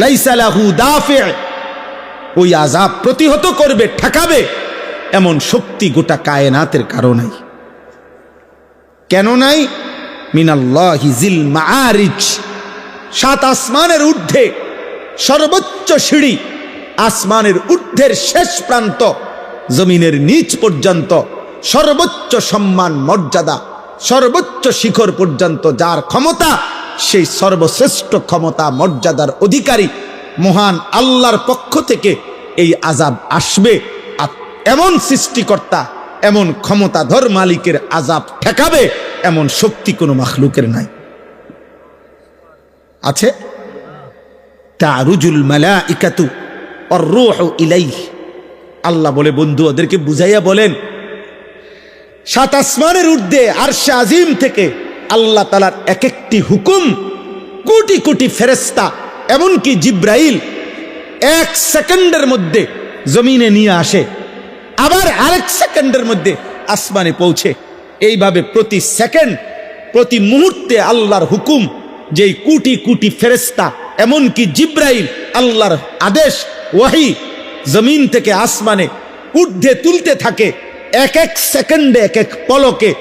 লাইসা লাহু দাফি, ওই আযাব প্রতিহত করবে, ঠেকাবে এমন শক্তি গোটা কায়নাতের কারো নাই। কেন নাই? মিনাল্লাহি জিল মাআরিজ, সাত আসমানের ঊর্ধ্বে সর্বোচ্চ সিঁড়ি, আসমানের ঊর্ধ্বের শেষ প্রান্ত, জমিনের নিচ পর্যন্ত সর্বোচ্চ সম্মান মর্যাদা, সর্বোচ্চ শিখর পর্যন্ত যার ক্ষমতা, সেই সর্বশ্রেষ্ঠ ক্ষমতা মর্যাদার অধিকারী মহান আল্লাহর পক্ষ থেকে এই আযাব আসবে। আর এমন সৃষ্টিকর্তা, এমন ক্ষমতাধর মালিকের আযাব ঠেকাবে এমন শক্তি কোনো মাখলুকের নাই। আছে? তারুজুল মালাইকাতু ওয়ার রূহু ইলাইহি, আল্লাহ বলে বন্ধু ওদেরকে বুঝাইয়া বলেন, সাত আসমানের ঊর্ধ্বে আরশে আজিম থেকে আল্লাহ তাআলার এক একটি হুকুম কোটি কোটি ফেরেশতা, এমনকি জিব্রাইল এক সেকেন্ডের মধ্যে জমিনে নিয়ে আসে, আবার আরেক সেকেন্ডের মধ্যে আসমানে পৌঁছে। এইভাবে প্রতি সেকেন্ড, প্রতি মুহূর্তে আল্লাহর হুকুম, যেই কোটি কোটি ফেরেশতা এমনকি জিব্রাইল আল্লাহর আদেশ ওয়াহি জমিন থেকে আসমানে ঊর্ধ্বে তুলতে থাকে, এক এক সেকেন্ডে, এক এক পলকে।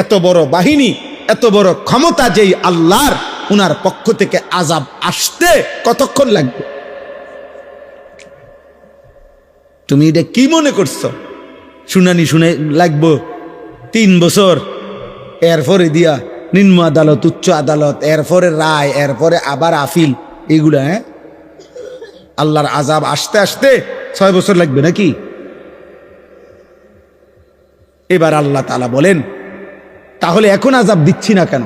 এত বড় বাহিনী, এত বড় ক্ষমতা যেই আল্লাহর, উনার পক্ষ থেকে আযাব আসতে কতক্ষণ লাগবে? তুমি এটা কি মনে করছো? শুনানি শুনে লাগবো 3 বছর, এরপরে দিয়া নিম্ন আদালত, উচ্চ আদালত, এরপরে রায়, এরপরে আবার আপিল, এইগুলা? আল্লাহর আযাব আসতে আসতে 6 বছর লাগবে নাকি? এবার আল্লাহ তাআলা বলেন, তাহলে এখন আযাব দিচ্ছি না কেন?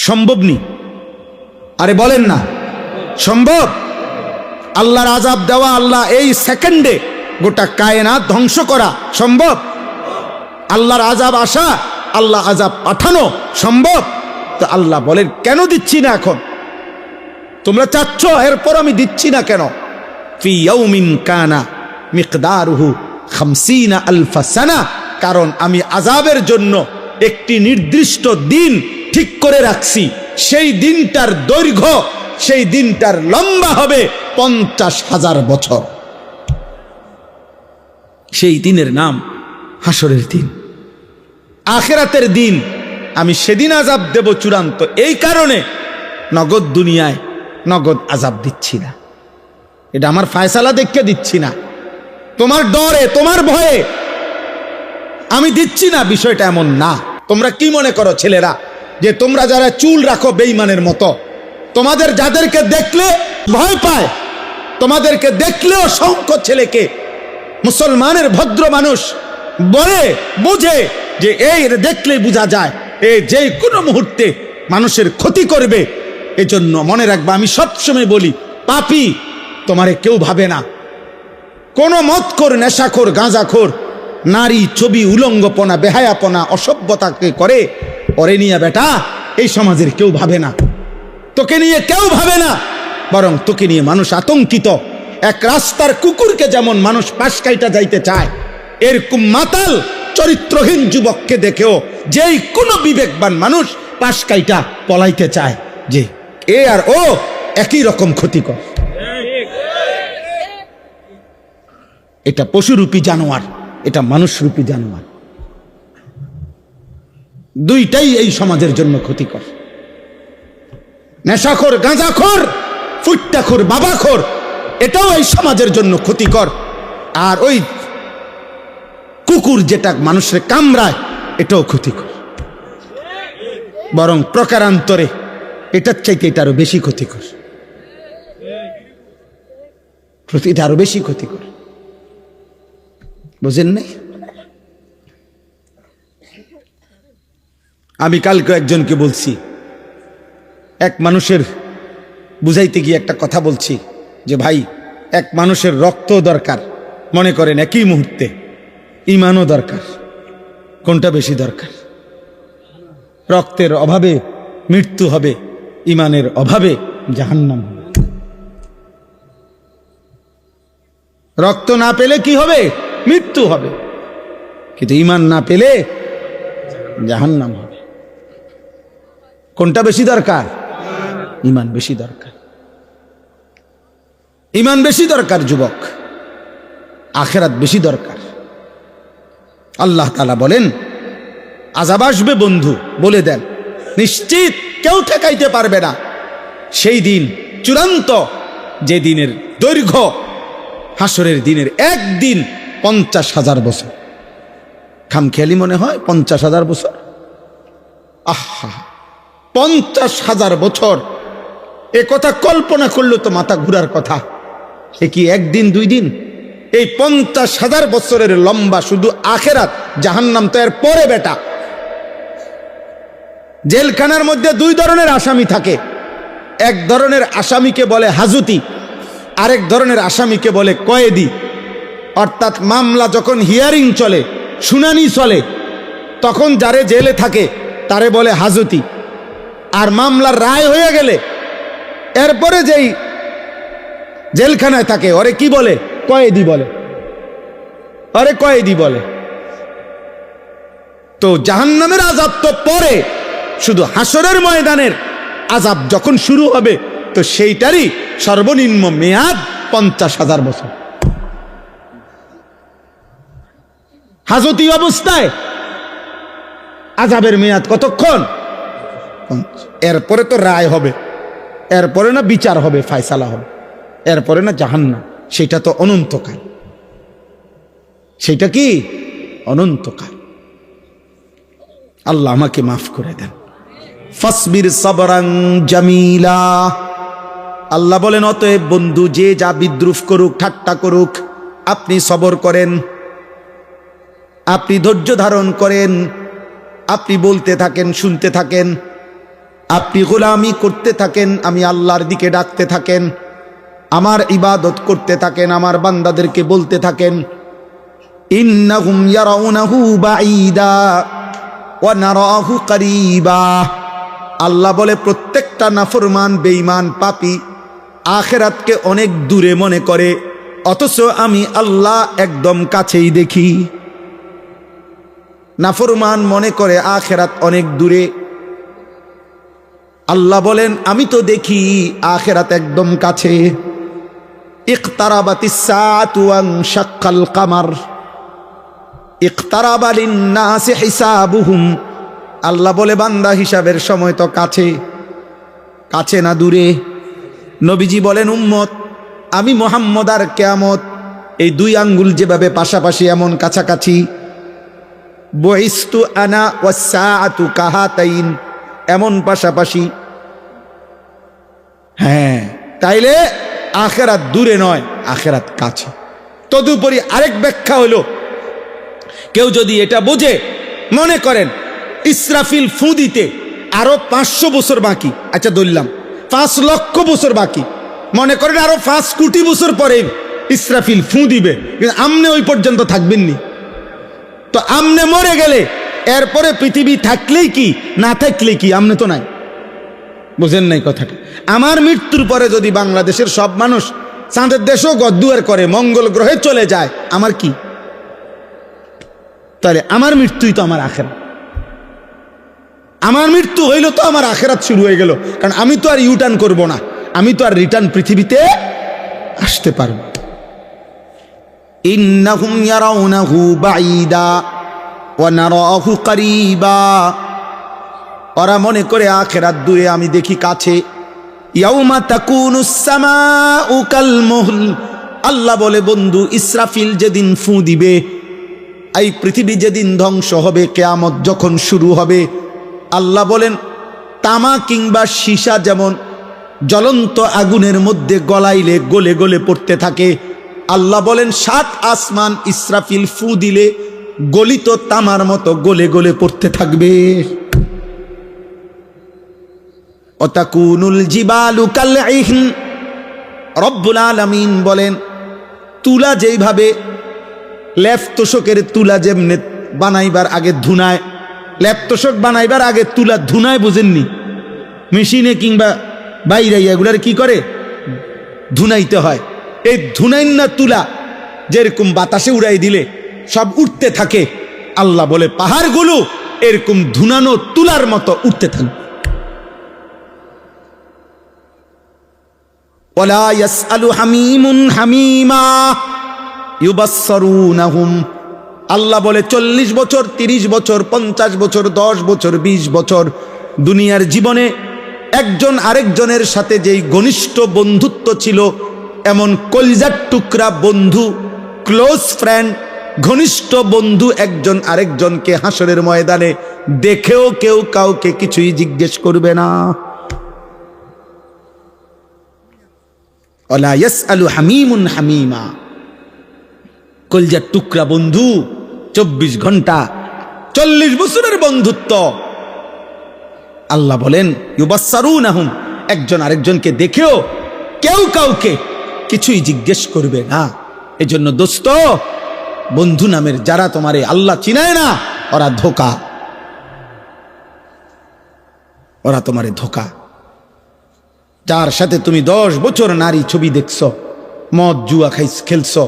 সম্ভব নি? আরে বলেন না, সম্ভব? আল্লাহর আযাব দেওয়া, আল্লাহ এই সেকেন্ডে গোটা কায়নাত ধ্বংস করা সম্ভব? আল্লাহর আযাব আসা, আল্লাহ আযাব পাঠানো সম্ভব? তো আল্লাহ বলেন কেন দিচ্ছি না এখন? তোমরা চাচ্ছ, এরপর আমি দিচ্ছি না কেন? ফি ইয়াউমিন কানা মিকদারুহু 50 আলফ সানা, কারণ আমি আযাবের জন্য একটি নির্দিষ্ট দিন ঠিক করে রাখছি। সেই দিনটার দৈর্ঘ্য, সেই দিনটার লম্বা হবে 50,000 বছর। সেই দিনের নাম হাসরের দিন, আখিরাতের দিন। আমি সেদিন আযাব দেব চূড়ান্ত। এই কারণে নগদ দুনিয়ায় নগদ আযাব দিচ্ছি না। এটা আমার ফায়সালা দেখে দিচ্ছি না, তোমার ডরে, তোমার ভয়ে আমি দিচ্ছি না, বিষয়টা এমন না। তোমরা কি মনে করো ছেলেরা, যে তোমরা যারা চুল রাখো বেঈমানের মতো, তোমাদের যাদেরকে দেখলে ভয় পায়, তোমাদেরকে দেখলে অসংখ্য ছেলেকে মুসলমানের ভদ্র মানুষ বলে, বুঝে যে এই দেখলে বোঝা যায় এই যে কোনো মুহূর্তে মানুষের ক্ষতি করবে। এজন্য মনে রাখবা, আমি সবসময় বলি, পাপী তোমারে কেউ ভাবে না। কোন মদখোর, নেশাখোর, গাঁজাখোর, নারী ছবি, উলঙ্গপনা, বেহায়াপনা, অসভ্যতাকে করে, ওরে নিয়ে বেটা এই সমাজের কেউ ভাবে না, তোকে নিয়ে কেউ ভাবে না, বরং তোকে নিয়ে মানুষ আতঙ্কিত। এক রাস্তার কুকুরকে যেমন মানুষ পাশ কাইটা যাইতে চায়, এরকম মাতাল চরিত্রহীন যুবককে দেখেও যেই কোনো বিবেকবান মানুষ পাশ কাইটা পলাইতে চায়, যে এ আর ও একই রকম ক্ষতিকর। এটা পশুরূপী জানোয়ার, এটা মানুষরূপী জানোয়ার। দুইটাই এই সমাজের জন্য ক্ষতিকর। নেশাখোর, গাঁজাখোর, ফুট্টাখোর, বাবাখোর, এটাও এই সমাজের জন্য ক্ষতিকর। আর ওই কুকুর যেটা মানুষের কামড়ায়, এটাও ক্ষতিকর। বরং প্রকারান্তরে এটার চাইতে এটা আরো বেশি ক্ষতিকর, এটা আরো বেশি ক্ষতিকর। বুঝেন নাই? আমি কালকে একজনকে বলছি, এক মানুষের বুঝাইতে গিয়ে একটা কথা বলছি যে ভাই, এক মানুষের রক্ত দরকার, মনে করেন একই মুহূর্তে ঈমানও দরকার। কোনটা বেশি দরকার? রক্তের অভাবে মৃত্যু হবে, ঈমানের অভাবে জাহান্নাম হবে। রক্ত না পেলে কি হবে? মৃত্যু হবে। কিন্তু ঈমান না পেলে জাহান্নাম হবে। কোনটা বেশি দরকার? ঈমান বেশি দরকার। ঈমান বেশি দরকার যুবক, আখিরাত বেশি দরকার। আল্লাহ তাআলা বলেন আযাব আসবে বন্ধু, বলে দেন নিশ্চিত কেউ ঠেকাইতে পারবে না। সেই দিন চূড়ান্ত, যে দিনের দৈর্ঘ্য হাসরের দিনের একদিন 50,000 বছর। খামখেয়ালি মনে হয় 50,000 বছর। আহা, 50,000 বছর! এ কথা কল্পনা করলে তো মাথা ঘুরার কথা। এ কি একদিন দুই দিন? এই 50,000 বছরের লম্বা শুধু আখিরাত, জাহান্নাম তো এর পরে বেটা। জেলখানার মধ্যে দুই ধরনের আসামি থাকে। এক ধরনের আসামিকে বলে হাজতি, আরেক ধরনের আসামিকে বলে কয়েদি। অর্থাৎ মামলা যখন হিয়ারিং চলে, শুনানি চলে, তখন যারে জেলে থাকে তারে বলে হাজতি। আর মামলার রায় হয়ে গেলে এরপরে যেই জেলখানায় থাকে ওরে কি বলে? কয়েদি বলে। আরে কয়েদি বলে। তো জাহান্নামের আযাব তো পরে, শুধু হাসরের ময়দানের আযাব যখন শুরু হবে তো সেইটারই সর্বনিম্ন মেয়াদ 50,000 বছর। হাজতি অবস্থায় আযাবের মেয়াদ কতক্ষণ? এরপরে তো রায় হবে, এরপরে না বিচার হবে, ফায়সালা হবে, এরপরে না জাহান্নাম। সেটা তো অনন্তকাল। সেটা কি? অনন্তকাল। আল্লাহ আমাকে মাফ করে দেন। ফাসবির সাবরান জামিলা। আল্লাহ বলেন অতএব বন্ধু, যে যা বিদ্রুপ করুক, ঠাট্টা করুক, আপনি সবর করেন, আপনি ধৈর্য ধারণ করেন, আপনি বলতে থাকেন, শুনতে থাকেন, আপনি গোলামি করতে থাকেন, আমি আল্লাহর দিকে ডাকতে থাকেন, আমার ইবাদত করতে থাকেন, আমার বান্দাদেরকে বলতে থাকেন ইন্নাহুম ইয়ারাউনাহু বাঈদা ওয়া নারাহু করিবা। আল্লাহ বলে প্রত্যেকটা নাফরমান, বেঈমান, পাপী আখিরাতকে অনেক দূরে মনে করে, অথচ আমি আল্লাহ একদম কাছেই দেখি। নাফরমান মনে করে আখিরাত অনেক দূরে, আল্লাহ বলেন আমি তো দেখি আখিরাত একদম কাছে। ইকতারাবাতিস সাআতু ওয়া শাক্কাল কামার ইকতারাবা লিন-নাসি হিসাবুহুম। আল্লাহ বলে বান্দা হিসাবের সময় তো কাছে, কাছে না দূরে। নবীজি বলেন উম্মত, আমি মুহাম্মদ আর কিয়ামত এই দুই আঙ্গুল যেভাবে পাশাপাশি এমন কাছাকাছি। বুইস্তু আনা ওয়াস সাআতু কাহাতাইন, এমন পাশাপাশি। হ্যাঁ, তাইলে আখিরাত দূরে নয়, আখিরাত কাছে। তদুপরি আরেক ব্যাখ্যা হলো, কেউ যদি এটা বোঝে, মনে করেন ইসরাফিল ফু দিতে আরো 500 বছর বাকি, আচ্ছা ধরলাম 5 লক্ষ বছর বাকি, মনে করেন আরো 5 কোটি বছর পরে ইসরাফিল ফু দিবে, কিন্তু আমনে ওই পর্যন্ত থাকবেননি। তো আমনে মরে গেলে এরপরে পৃথিবী থাকলেই কি, না থাকলেই কি? আমনে তো নাই। বুঝেন নাই কথাটা? আমার মৃত্যুর পরে যদি বাংলাদেশের সব মানুষ চাঁদের দেশও গদ্দুয়ার করে, মঙ্গল গ্রহে চলে যায়, আমার কি? তাহলে আমার মৃত্যুই তো আমার আখিরাত। আমার মৃত্যু হইল তো আমার আখিরাত শুরু হয়ে গেল, কারণ আমি তো আর ইউটার্ন করব না, আমি তো আর রিটার্ন পৃথিবীতে আসতে পারব। ইন্নাহুম ইয়ারাউনাহু বাঈদা ওয়া নারাহু করিবা। ওরা মনে করে আখিরাত দূরে, আমি দেখি কাছে। ইয়াউমা তাকুনুস সামাউ কাল মুহল। আল্লাহ বলে বন্ধু, ইসরাফিল যেদিন ফু দিবে, এই পৃথিবী যেদিন ধ্বংস হবে, কিয়ামত যখন শুরু হবে, আল্লাহ বলেন তামা কিংবা সীসা যেমন জ্বলন্ত আগুনের মধ্যে গলাইলে গলে গলে পড়তে থাকে, আল্লাহ বলেন 7 আসমান ইসরাফিল ফু দিলে গলিত তামার মতো গলে গলে পড়তে থাকবে। অতাকুনুল জিবালু কালইহন। রব্বুল আলামিন বলেন তুলা যেইভাবে লেপ তোষকের তুলা যেমনে বানাইবার আগে ধুনায়, লেপ তোষক বানাইবার আগে তুলা ধুনায়, বুঝেননি? মেশিনে কিংবা বাইরে এগুলার কি করে, ধুনাইতে হয়। এই ধুনাইন না তুলা যেরকম বাতাসে উড়াই দিলে সব উঠতে থাকে, আল্লাহ বলে পাহাড়গুলো এরকম ধুনানো তুলার মতো উঠতে থাকে। ওয়ালা ইয়াসআলু হামিমুন হামিমা ইউবাসসারুনাহুম। আল্লাহ বলে 40 বছর, 30 বছর, 50 বছর, 10 বছর, 20 বছর দুনিয়ার জীবনে একজন আরেকজনের সাথে যেই ঘনিষ্ঠ বন্ধুত্ব ছিল, এমন কলিজার টুকরা বন্ধু, ক্লোজ ফ্রেন্ড, ঘনিষ্ঠ বন্ধু একজন আরেকজনকে হাসরের ময়দানে দেখেও কেউ কাউকে কিছুই জিজ্ঞেস করবে না। ওয়ালা ইয়াসআলু হামিমুন হামিমা, কলিজার টুকরা বন্ধু, 24 ঘন্টা 40 বছরের বন্ধুত্ব। আল্লাহ বলেন ইউবাসসারুনাহুম, একজন আরেকজনকে দেখেও কেউ কাউকে কিছুই জিজ্ঞেস করবে না। এজন্য দোস্ত, বন্ধু নামের যারা তোমারে আল্লাহ চিনায় না, ওরা ধোঁকা, ওরা তোমারে ধোঁকা। যার সাথে তুমি 10 বছর নারী ছবি দেখছো, মদ জুয়া খেলছো,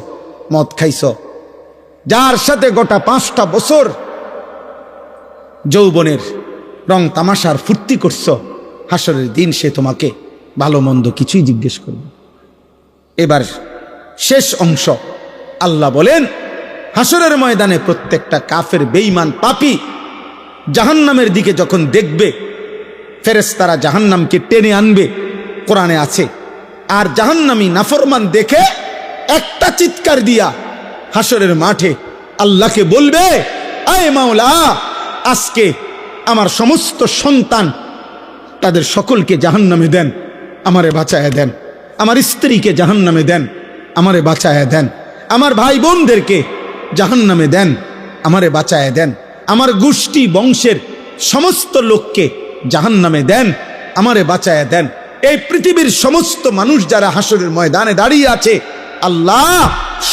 মদ খাইছো, যার সাথে গোটা 5টা বছর যৌবনের রং তামাশার ফুর্তি করছো, হাসরের দিন সে তোমাকে ভালো মন্দ কিছুই জিজ্ঞেস করবে। এবার শেষ অংশ, আল্লাহ বলেন হাসরের ময়দানে প্রত্যেকটা কাফের বেঈমান পাপী জাহান্নামের দিকে যখন দেখবে, ফেরেশতারা জাহান্নামকে টেনে আনবে, কোরআনে আছে। আর জাহান্নামী নাফরমান দেখে একটা চিৎকার দিয়া হাসরের মাঠে আল্লাহকে বলবে, আয় মাওলা, আজকে আমার সমস্ত সন্তান তাদের সকলকে জাহান্নামে দেন, আমারে বাঁচায়া দেন। আমার স্ত্রীকে জাহান্নামে দেন, আমারে বাঁচায়া দেন। আমার ভাই বোনদেরকে জাহান্নামে দেন, আমারে বাঁচায়া দেন। আমার গোষ্ঠী বংশের সমস্ত লোককে জাহান্নামে দেন, আমারে বাঁচায়া দেন। এই পৃথিবীর সমস্ত মানুষ যারা হাসরের ময়দানে দাঁড়িয়ে আছে, আল্লাহ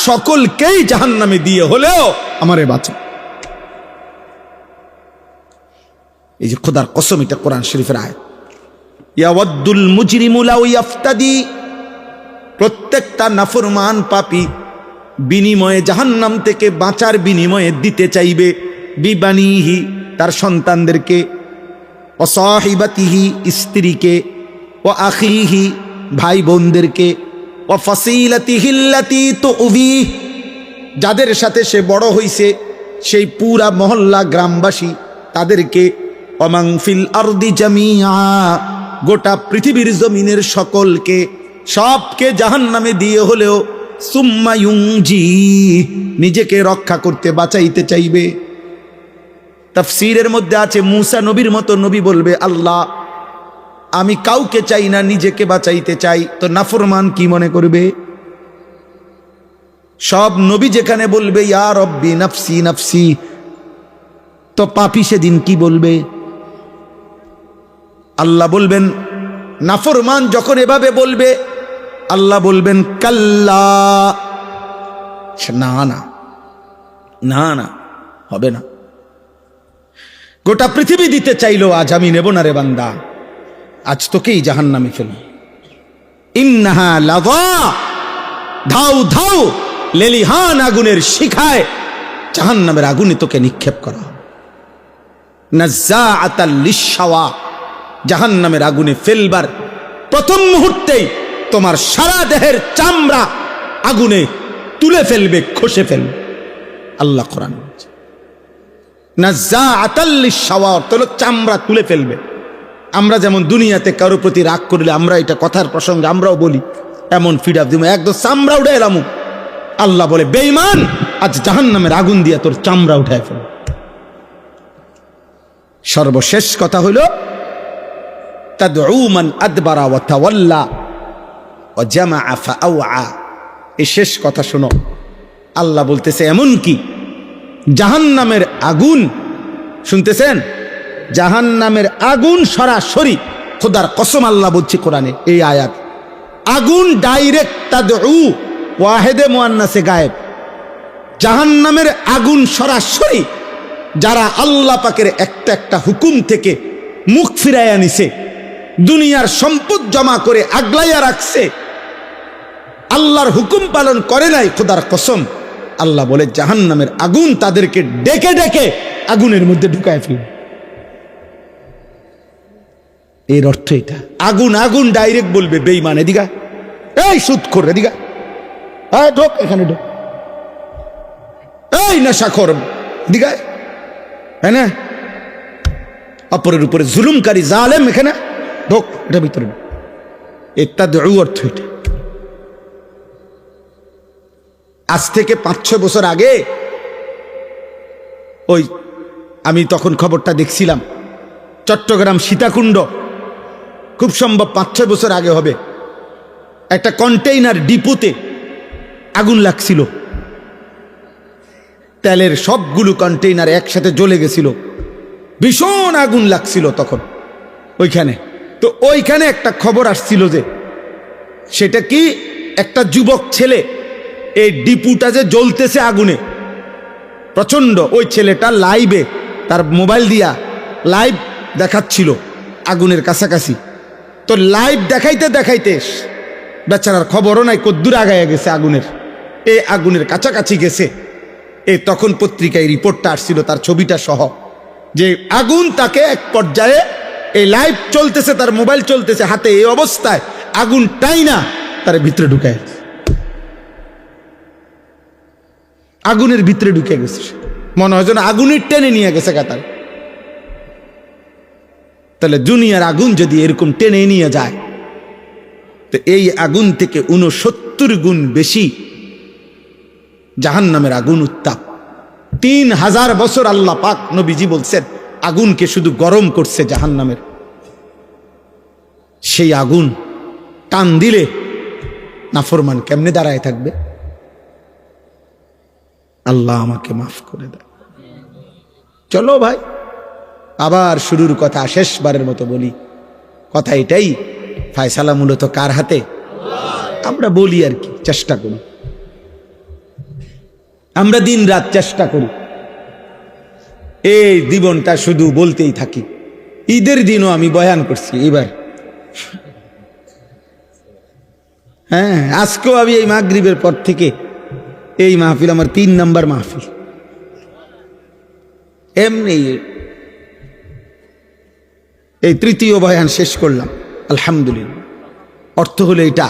সকলকেই জাহান্নামে দিয়ে হলেও আমারে বাঁচা। এই যে খোদার কসম, এটা কোরআন শরীফের আয়াত। ইয়াওয়াদ্দুল মুজরিমু লাউ ইয়াফতাদি, প্রত্যেকটা নাফরমান পাপী বিনিময়ে জাহান্নাম থেকে বাঁচার বিনিময়ে দিতে চাইবে বিবানিহি, তার সন্তানদেরকে, ও সাহিবাতিহি, স্ত্রীকে, ও আখিহি, ভাই বোনদেরকে, ও ফাসিলাতিহিল্লাতি তুউবি, যাদের সাথে সে বড় হইছে, সেই পুরা মহল্লা গ্রামবাসী তাদেরকে, ওমান ফিল আরদি জামিআ, গোটা পৃথিবীর জমিনের সকলকে, সবকে জাহান্নামে দিয়ে হলেও সুম্মা ইউনজি, নিজেকে রক্ষা করতে বাঁচাইতে চাইবে। তাফসীরের মধ্যে আছে মূসা নবীর মতো নবী বলবে, আল্লাহ আমি কাউকে চাই না, নিজেকে বাঁচাইতে চাই। তো নাফরমান কি মনে করবে? সব নবী যেখানে বলবে ইয়া রব্বি নাফসি নাফসি, তো পাপী সেদিন কি বলবে? আল্লাহ বলবেন, নাফরমান যখন এভাবে বলবে, আল্লাহ বলবেন কাল্লা, না না না না, হবে না। গোটা পৃথিবী দিতে চাইলো, আজ আমি নেব না রে বান্দা, আজ তোকেই জাহান্নামে ফেল। ইন্নাহা লাযা, ধাউ ধাউ লেলিহান আগুনের শিখায় জাহান্নামের আগুনে তোকে নিক্ষেপ করা হবে। নাজ্জাআতাল লিশশাওয়া, জাহান্নামের আগুনে ফেলবার প্রথম মুহূর্তেই তোমার সারা দেহের চামড়া আগুনে তুলে ফেলবে, খসে ফেলবে। আল্লাহ কোরআন বলছে নাজ্জাআতাল লিশশাওয়া, তোর চামড়া তুলে ফেলবে। আমরা যেমন দুনিয়াতে কারো প্রতি রাগ করলে আমরা এটা কথার প্রসঙ্গে আমরাও বলি, এমন ফিডাপ দিব, একদম চামড়া উঠে এলাম। আল্লাহ বলে বেঈমান, আজ জাহান্নামের আগুন দিয়ে তোর চামড়া উঠায় ফেল। সর্বশেষ কথা হলো তাদউ মান আদবারা ওয়া তাওয়াল্লা ওয়া জামাআ ফাআওয়া। এই শেষ কথা শোনো, আল্লাহ বলতেছে এমন কি জাহান্নামের আগুন, শুনতেছেন, জাহান্নামের আগুন সরাসরি, খোদার কসম আল্লাহ বলছে কোরআনে এই আয়াত, আগুন ডাইরেক্ট তাদউ, ওয়াহেদে মুয়ান্নাসে গায়েব, জাহান্নামের আগুন সরাসরি যারা আল্লাহ পাকের একটা একটা হুকুম থেকে মুখ ফিরাইয়া নিছে, দুনিয়ার সম্পদ জমা করে আগলাইয়া রাখছে, আল্লাহর হুকুম পালন করে নাই, খোদার কসম আল্লাহ বলে জাহান্নামের আগুন তাদেরকে ডেকে ডেকে আগুনের মধ্যে ঢুকায় ফেলবে। এর অর্থ এটা, আগুন আগুন ডাইরেক্ট বলবে বেঈমান এদিকে, এই সুদ করে এদিকে, হ্যাঁ ঢোক এখানে ঢোক, এই নেশাখোর এদিকে, হ্যাঁ না, অপরের উপরে জুলুমকারী জালেম এখানে ঢোক, এটা ভিতরে ঢোক। এটা অর্থ এটা। আজ থেকে 5-6 বছর আগে ওই আমি তখন খবরটা দেখছিলাম, চট্টগ্রাম সীতাকুণ্ড, খুব সম্ভব 5-6 বছর আগে হবে, একটা কন্টেইনার ডিপোতে আগুন লাগছিল, তেলের সবগুলো কন্টেইনার একসাথে জ্বলে গেছিল, ভীষণ আগুন লাগছিল তখন ওইখানে। তো ওইখানে একটা খবর আসছিল যে সেটা কি, একটা যুবক ছেলে এই ডিপুটা যে জ্বলতেছে আগুনে প্রচন্ড, ওই ছেলেটা লাইভে তার মোবাইল দিয়া লাইভ দেখাচ্ছিল আগুনের কাছাকাছি। তো লাইভ দেখাইতে দেখাইতে বেচারার খবরও নাই কদ্দূর আগায়া গেছে আগুনের, এই আগুনের কাছাকাছি গেছে। এই তখন পত্রিকায় রিপোর্টটা আসছিল তার ছবিটা সহ, যে আগুন তাকে এক পর্যায়ে, এই লাইভ চলতেছে, তার মোবাইল চলতেছে হাতে, এই অবস্থায় আগুন টাইনা তার ভিতরে ঢুকায়, আগুনের ভিতরে ঢুকে গেছে, মনে হয় যেন আগুনের টেনে নিয়ে গেছে কাতার। তাহলে দুনিয়ার আগুন যদি এরকম টেনে নিয়ে যায়, তো এই আগুন থেকে 69 গুণ বেশি জাহান্নামের আগুন উত্তাপ। 3000 বছর আল্লাহ পাক নবীজি বলছেন আগুনকে শুধু গরম করছে জাহান্নামের। সেই আগুন টান দিলে নাফরমান কেমনে দাঁড়ায় থাকবে? আল্লাহ আমাকে মাফ করে দেয়। চলো ভাই, আবার শুরুর কথা, শেষবারের মতো বলি, কথা এটাই, ফায়সালা মূলত কার হাতে? আমরা বলি আর কি, চেষ্টা করি, আমরা দিন রাত চেষ্টা করি, এই জীবনটা শুধু বলতেই থাকি। ঈদের দিনও আমি বয়ান করছি এবার, হ্যাঁ আজকেও আমি এই মাগরিবের পর থেকে এই মাহফিল আমার 3 নাম্বার মাহফিল। এমনি এই 3য় বয়ান শেষ করলাম আলহামদুলিল্লাহ। অর্থ হলো এটা,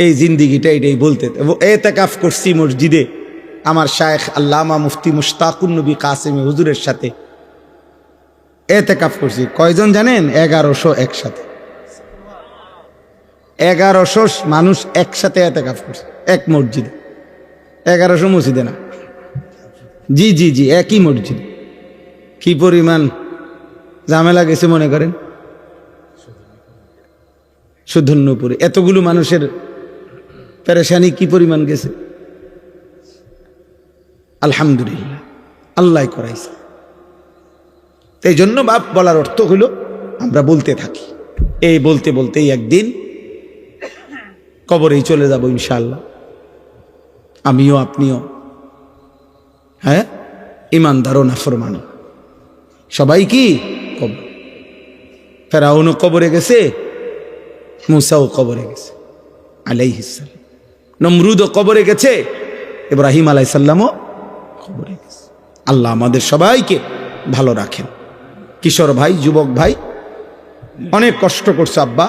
এই জিন্দিগিটা এটাই বলতে। এতেকাফ করছি মসজিদে আমার শায়েখ আল্লামা মুফতি মুশতাকুন নবী কাসেমি হুজুরের সাথে এতেকাফ করছি। কয়জন জানেন? 1100 একসাথে, 1100 মানুষ একসাথে এতেকাফ করছে এক মসজিদে। 1100 মসজিদে না, জি জি জি একই মসজিদে। কি পরিমাণ ঝামেলা গেছে মনে করেন সুধন্যপুরে, এতগুলো মানুষের পেরেশানি কি পরিমাণ গেছে। আলহামদুলিল্লাহ, আল্লাহ করাইছে। এই জন্য বাপ বলার অর্থ হলো আমরা বলতে থাকি, এই বলতে বলতেই একদিন কবরেই চলে যাব ইনশাআল্লাহ, আমিও আপনিও। হ্যাঁ, ইমানদার ও নাফরমান সবাই কি কবর। ফেরাউনও কবরে গেছে, মুসাও কবরে গেছে আলাইহিস সালাম, নমরুদও কবরে গেছে, ইব্রাহিম আলাইহিস সালামও কবরে গেছে। আল্লাহ আমাদের সবাইকে ভালো রাখেন। কিশোর ভাই, যুবক ভাই, অনেক কষ্ট করছে আব্বা,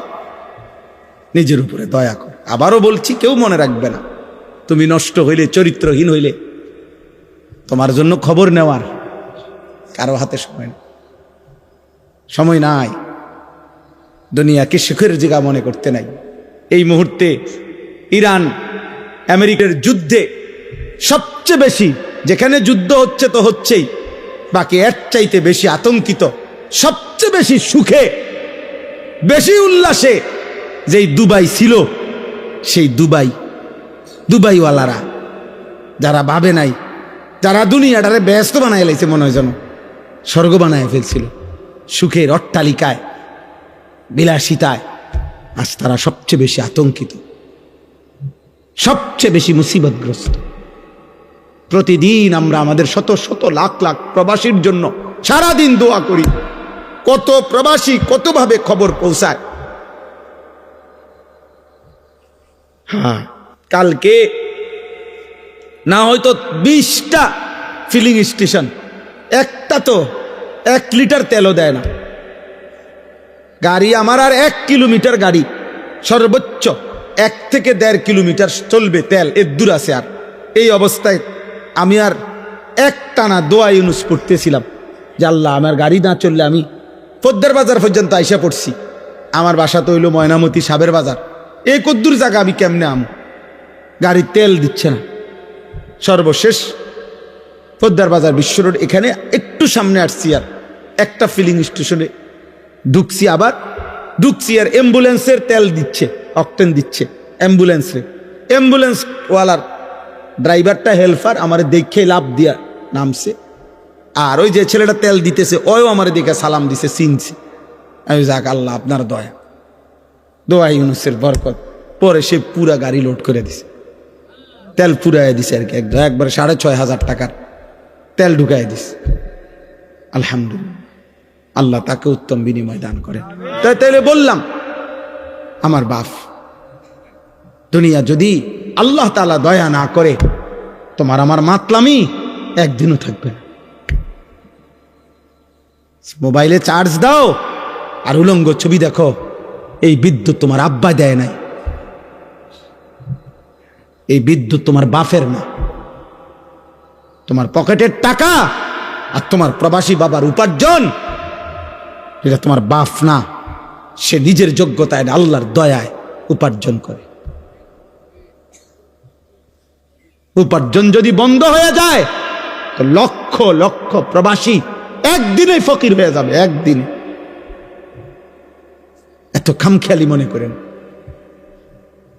নিজের উপরে দয়া কর। আবারও বলছি, কেউ মনে রাখবে না, তুমি নষ্ট হইলে, চরিত্রহীন হইলে, তোমার জন্য খবর নেওয়ার কারো হাতে সময় নেই, সময় নাই। দুনিয়াকে সুখের জায়গা মনে করতে নাই। এই মুহূর্তে ইরান আমেরিকার যুদ্ধে সবচেয়ে বেশি, যেখানে যুদ্ধ হচ্ছে তো হচ্ছেই, বাকি এর চাইতে বেশি আতঙ্কিত, সবচেয়ে বেশি সুখে, বেশি উল্লাসে যেই দুবাই ছিল, সেই দুবাইওয়ালারা যারা ভাবে নাই, যারা দুনিয়াটারে ব্যস্ত বানায় লাইছে, মনে হয় যেন স্বর্গ বানায় ফেলছিল, সুখের অট্টালিকায়, বিলাসিতায়, আজ তারা সবচেয়ে বেশি আতঙ্কিত, সবচেয়ে বেশি মুসিবতগ্রস্ত। প্রতিদিন আমরা আমাদের শত শত লাখ লাখ প্রবাসীর জন্য সারাদিন দোয়া করি। কত প্রবাসী কতভাবে খবর পৌঁছায়। হ্যাঁ, কালকে না হয়তো 20টা ফিলিং স্টেশন, একটা তো 1 লিটার তেলও দেয় না। গাড়ি আমার আর 1 কিলোমিটার গাড়ি, সর্বোচ্চ 1 থেকে 1.5 কিলোমিটার চলবে, তেল এর দূর আছে। আর এই অবস্থায় আমি আর একটানা দোয়া ইউনুস পড়তেছিলাম যে আল্লাহ, আমার গাড়ি না চললে আমি পদ্মার বাজার পর্যন্ত আইসা পড়ছি। আমার বাসা তো হইল ময়নামতি, সাবের বাজার। এই কদ্দুর জায়গা আমি কেমনে আম, গাড়ির তেল দিচ্ছে না। সর্বশেষ পদ্মার বাজার বিশ্ব রোড, এখানে একটু সামনে আসছি, আর একটা ফিলিং স্টেশনে ঢুকছি, আবার ঢুকছি আর অ্যাম্বুলেন্সের তেল দিচ্ছে, অক্টেন দিচ্ছে অ্যাম্বুলেন্সে। অ্যাম্বুলেন্সওয়ালার ড্রাইভারটা হেল্পার আমার দেখে লাভ দিয়া নামছে, আর ওই যে ছেলেটা তেল দিতেছে ওও আমার দেখে সালাম দিছে, চিনছে। আমি যাক আল্লাহ আপনার দয়া, দোয়া ইউনুসের বরকত। পরে সে পুরা গাড়ি লোড করে দিছে, তেল পুরাই দিছে আর কি, একবার 6,500 টাকার তেল ঢুকাই দিছে। আলহামদুলিল্লাহ, আল্লাহ তাকে উত্তম বিনিময় দান করেন। তাইলে বললাম আমার বাপ, দুনিয়া যদি আল্লাহ তাআলা দয়া না করে, তোমার আমার মাতলামি একদিনও থাকবে না। মোবাইলে চার্জ দাও আর উলঙ্গ ছবি দেখো, এই বিদ্যুৎ তোমার আব্বা দেয় নাই, এই বিদ্যুৎ তোমার বাপের না। তোমার পকেটের টাকা আর তোমার প্রবাসী বাবার উপার্জন, এটা তোমার বাপ না, সে নিজের যোগ্যতায় আল্লাহর দয়ায় উপার্জন করে। উপার্জন যদি বন্ধ হয়ে যায় তো লক্ষ লক্ষ প্রবাসী একদিনে ফকির হয়ে যাবে, একদিন। এত খামখেয়ালি মনে করেন।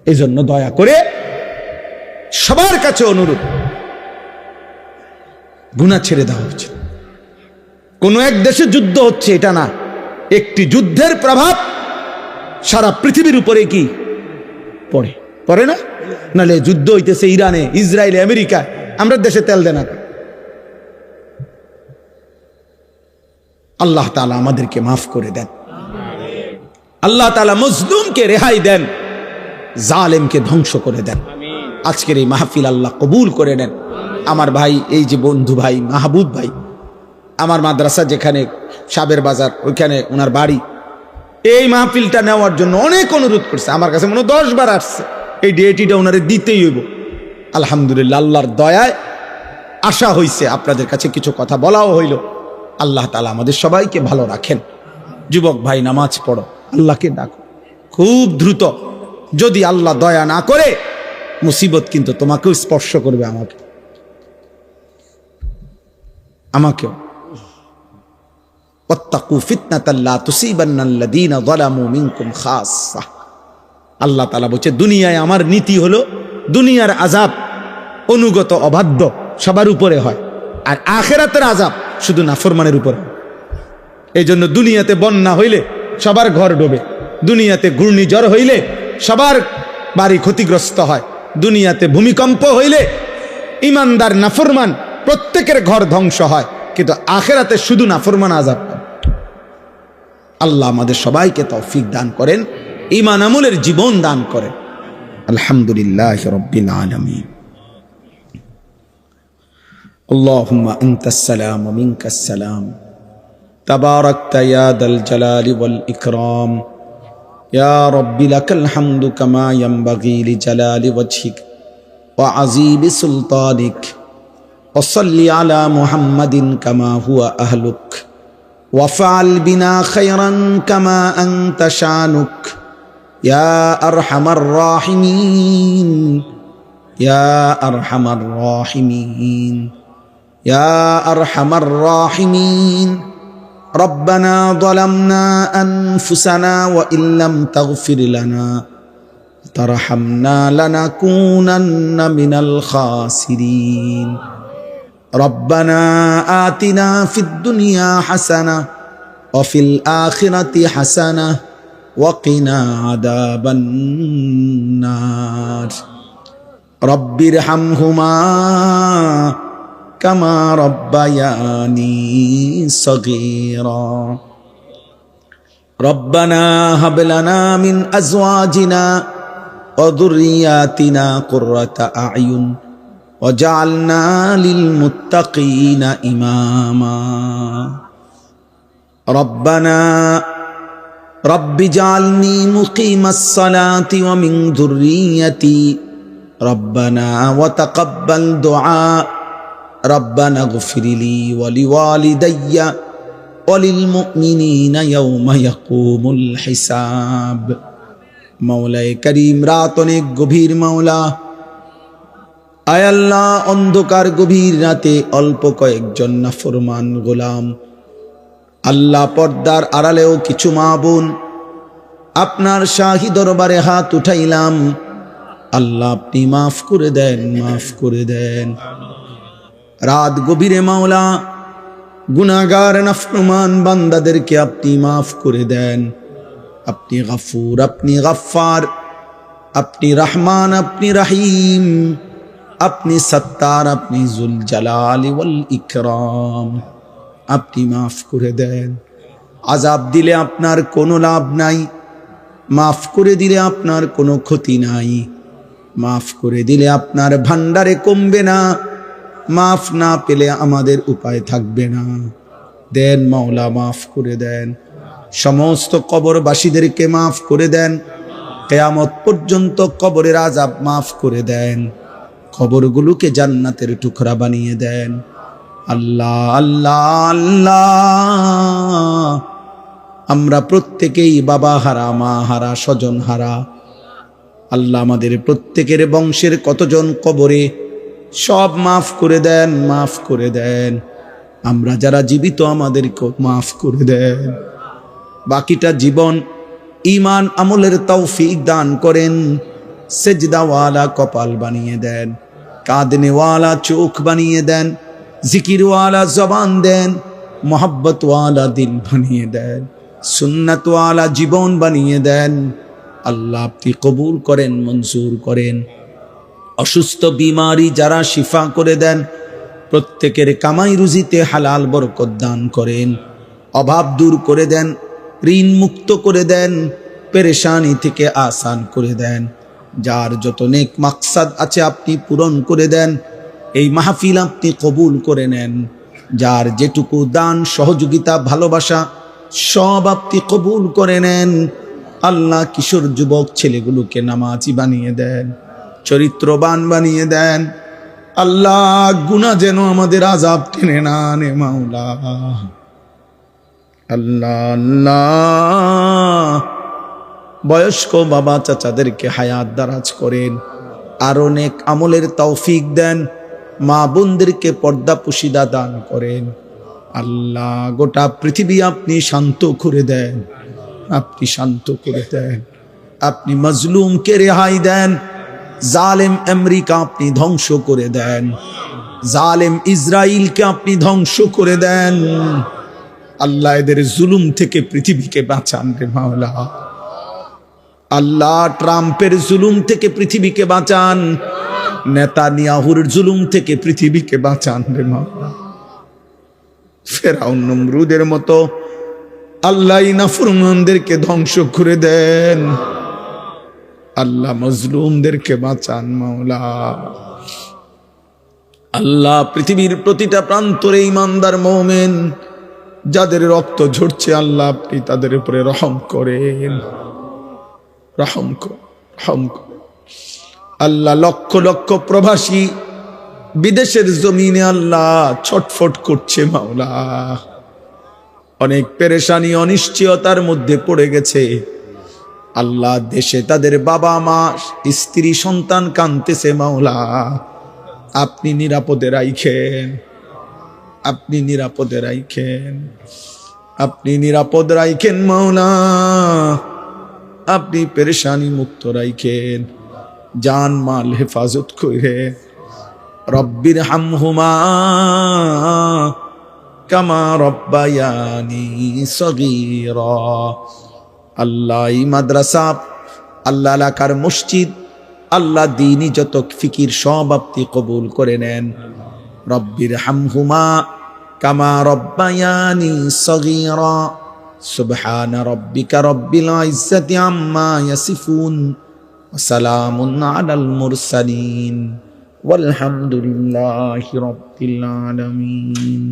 এই জন্য দয়া করে সবার কাছে অনুরোধ, গুনাহ ছেড়ে দেওয়া উচিত। কোন এক দেশে যুদ্ধ হচ্ছে এটা না, একটি যুদ্ধের প্রভাব সারা পৃথিবীর উপরে কি পড়ে, পড়ে না? নাহলে যুদ্ধ হইতেছে ইরানে, ইসরায়েলে, আমেরিকা, আমরা দেশে তেল দেনা। আল্লাহ তাআলা আমাদেরকে মাফ করে দেন, আল্লাহ তাআলা মজলুমকে রেহাই দেন, জালেমকে ধ্বংস করে দেন। আজকের এই মাহফিল আল্লাহ কবুল করে নেন। আমার ভাই, এই যে বন্ধু ভাই মাহবুব ভাই, আমার মাদ্রাসা যেখানে সাবের বাজার, ওইখানে ওনার বাড়ি, এই মাহফিলটা নেওয়ার জন্য অনেক অনুরোধ করছে, আমার কাছে মনে 10 বার আসছে। এই ডেটিটা ওনারে দিতেই হইব। আলহামদুলিল্লাহ, আল্লাহর দয়ায় আশা হইছে, আপনাদের কাছে কিছু কথা বলাও হইল। আল্লাহ তাআলা আমাদের সবাইকে ভালো রাখেন। যুবক ভাই, নামাজ পড়ো, আল্লাহকে ডাকো খুব দ্রুত। যদি আল্লাহ দয়া না করে, মুসিবত কিন্তু তোমাকেও স্পর্শ করবে, আমাকেও। ওয়াত্তাকু ফিতনাতাল লা তুসিবান্নাল্লাযীনা যালামু মিনকুম খাসসা। আল্লাহ তাআলা বলছে, দুনিয়ায় আমার নীতি হলো দুনিয়ার আযাব অনুগত অবাধ্য সবার উপরে হয়, আর আখিরাতের আযাব শুধু নাফরমানের উপর। এই জন্য দুনিয়াতে বন্যা হইলে সবার ঘর ডোবে, দুনিয়াতে ঘূর্ণিঝড় হইলে সবার বাড়ি ক্ষতিগ্রস্ত হয়, দুনিয়াতে ভূমিকম্প হইলে ইমানদার নাফরমান প্রত্যেকের ঘর ধ্বংস হয়, কিন্তু আখিরাতে শুধু নাফরমান আযাব পায়। আল্লাহ আমাদের সবাইকে তৌফিক দান করেন, ঈমান আমলের জীবন দান করেন। আলহামদুলিল্লাহি রাব্বিল আলামিন। আল্লাহুম্মা আনতাস সালাম ওয়া মিনকাস সালাম, তাবারাকতা ইয়া দাল জালালি ওয়াল ইকরাম। ইয়া রাব্বি লাকাল হামদু কামা ইয়ানবাগি লিজালালি ওয়াজহিক ওয়া আযীমি সুলতানিক। وصل على محمد كما هو أهلك وفعل بنا خيرا كما أنت شانك يا أرحم الراحمين يا أرحم الراحمين يا أرحم الراحمين. ربنا ظلمنا أنفسنا وإن لم تغفر لنا وترحمنا لنكونن من الخاسرين. ربنا آتنا في الدنيا حسنة وفي الآخرة حسنة وقنا عذاب النار. রব্বির হামহুমা কামা রব্বায়ানি সগীরা রব্বানা হাব লানা মিন আজওয়াজিনা ওয়া যুররিয়াতিনা কুররাতা আ'য়ুন ওয়াজআলনা লিল মুত্তাকিনা ইমামা রব্বানা রব্বি জাআলনি মুকিমাস সালাতি ওয়া মিন যুররিয়াতি রব্বানা ওয়া তাকাব্বাল দুআ রব্বানা ইগফিরলি ওয়া লিওয়ালিদাইয়া ওয়া লিল মুমিনিনা ইয়াওমা ইয়াকুমুল হিসাব। মাওলায়ে কারীম, রাত অনেক গভীর মাওলা, আয় আল্লাহ, অন্ধকার গভীর রাতে অল্প কয়েকজন নাফরমান গোলাম আল্লাহ, পর্দার আড়ালেও কিছু মা বোন আপনার শাহী দরবারে হাত উঠাইলাম। আল্লাহ, আপনি মাফ করে দেন, মাফ করে দেন। রাত গভীরে মাওলা, গুনাহগার নাফরমান বান্দাদেরকে আপনি মাফ করে দেন। আপনি গফুর, আপনি গফফার, আপনি রহমান, আপনি রহিম, আপনি সত্তার, আপনি যুল জালালি ওয়াল ইকরাম। আপনি মাফ করে দেন। আযাব দিলে আপনার কোনো লাভ নাই, মাফ করে দিলে আপনার কোনো ক্ষতি নাই। মাফ করে দিলে আপনার ভান্ডারে কমবে না, মাফ না পেলে আমাদের উপায় থাকবে না। দেন মাওলা, মাফ করে দেন। সমস্ত কবরবাসীদেরকে মাফ করে দেন। কিয়ামত পর্যন্ত কবরের আযাব মাফ করে দেন। কবরগুলোকে জান্নাতের টুকরা বানিয়ে দেন। আল্লাহ আল্লাহ আল্লাহ, আমরা প্রত্যেকেই বাবা হারা, মা হারা, স্বজন হারা। আল্লাহ, আমাদের প্রত্যেকের বংশের কতজন কবরে, সব মাফ করে দেন, মাফ করে দেন। আমরা যারা জীবিত আমাদেরকে মাফ করে দেন। বাকিটা জীবন ঈমান আমলের তৌফিক দান করেন। সেজদাওয়ালা কপাল বানিয়ে দেন, কাঁদনেওয়ালা চোখ বানিয়ে দেন, জিকিরওয়ালা জবান দেন, মোহাব্বতওয়ালা দিল বানিয়ে দেন, সুন্নাতওয়ালা জীবন বানিয়ে দেন। আল্লাহ, আপনি কবুল করেন, মঞ্জুর করেন। অসুস্থ বিমারি যারা শিফা করে দেন, প্রত্যেকের কামাই রুজিতে হালাল বরকত দান করেন। অভাব দূর করে দেন, ঋণ মুক্ত করে দেন, পেরেশানি থেকে আসান করে দেন। যার যত নেক মাকসাদ আছে আপনি পূরণ করে দেন। এই মাহফিল আপনি কবুল করে নেন। যার যেটুকু দান, সহযোগিতা, ভালোবাসা সব আপনি কবুল করে নেন। আল্লাহ, কিশোর যুবক ছেলেগুলোকে নামাজি বানিয়ে দেন, চরিত্রবান বানিয়ে দেন। আল্লাহ, গুনাহ যেন আমাদের আযাব টেনে না আনে মাওলা। আল্লাহ আল্লাহ, বয়স্ক বাবা চাচাদেরকে হায়াত দারাজ করেন, আর অনেক আমলের তৌফিক দেন। মা বোনদেরকে পর্দা পুশিদা দান করেন। আল্লাহ, গোটা পৃথিবী আপনি শান্ত করে দেন, আপনি শান্ত করে দেন। আপনি মজলুমকে রেহাই দেন। জালেম আমেরিকা আপনি ধ্বংস করে দেন। জালেম ইসরায়েলকে আপনি ধ্বংস করে দেন। আল্লাহ, এদের জুলুম থেকে পৃথিবীকে বাঁচান রে মাওলা। আল্লাহ, ট্রাম্পের জুলুম থেকে পৃথিবীকে বাঁচান। নেতানিয়াহুর জুলুম থেকে পৃথিবীকে বাঁচান রে মাওলা। ফেরাউন নমরুদের মতো আল্লাহ নাফরমানদেরকে ধ্বংস করে দেন। আল্লাহ, মজলুমদেরকে বাঁচান মাওলা। আল্লাহ, পৃথিবীর প্রতিটা প্রান্তরে ঈমানদার মুমিন যাদের রক্ত ঝরছে, আল্লাহ আপনি তাদের উপরে রহম করেন, রহম করেন, রহম করেন। আল্লাহ, লক্ষ লক্ষ প্রবাসী বিদেশের জমিনে আল্লাহ ছটফট করছে মাওলা। অনেক পেরেশানি, অনিশ্চয়তার মধ্যে পড়ে গেছে। আল্লাহ, দেশে তাদের বাবা মা, স্ত্রী, সন্তান কাঁদতেছে মাওলা। আপনি নিরাপদে রাখেন, আপনি নিরাপদে রাখেন, আপনি নিরাপদ রাখেন মাওলা। আপনি পেরেশানি মুক্ত রাখেন, জান মাল হেফাজত করে। রব্বির হামহুমা কামা রব্বায়ানি সগীরা। আল্লাহ, এই মাদ্রাসা, আল্লাহ এলাকার মসজিদ, আল্লাহ দ্বীনি যত ফিকির সব আপনি কবুল করে নেন। রব্বির হামহুমা কামা রব্বায়ানি সগীরা। সুবহানা রাব্বিকা রব্বিল ইজ্জাতি আম্মা ইয়াসিফুন ওয়া সালামুন আলাল মুরসালিন ওয়ালহামদুলিল্লাহি রাব্বিল আলামিন।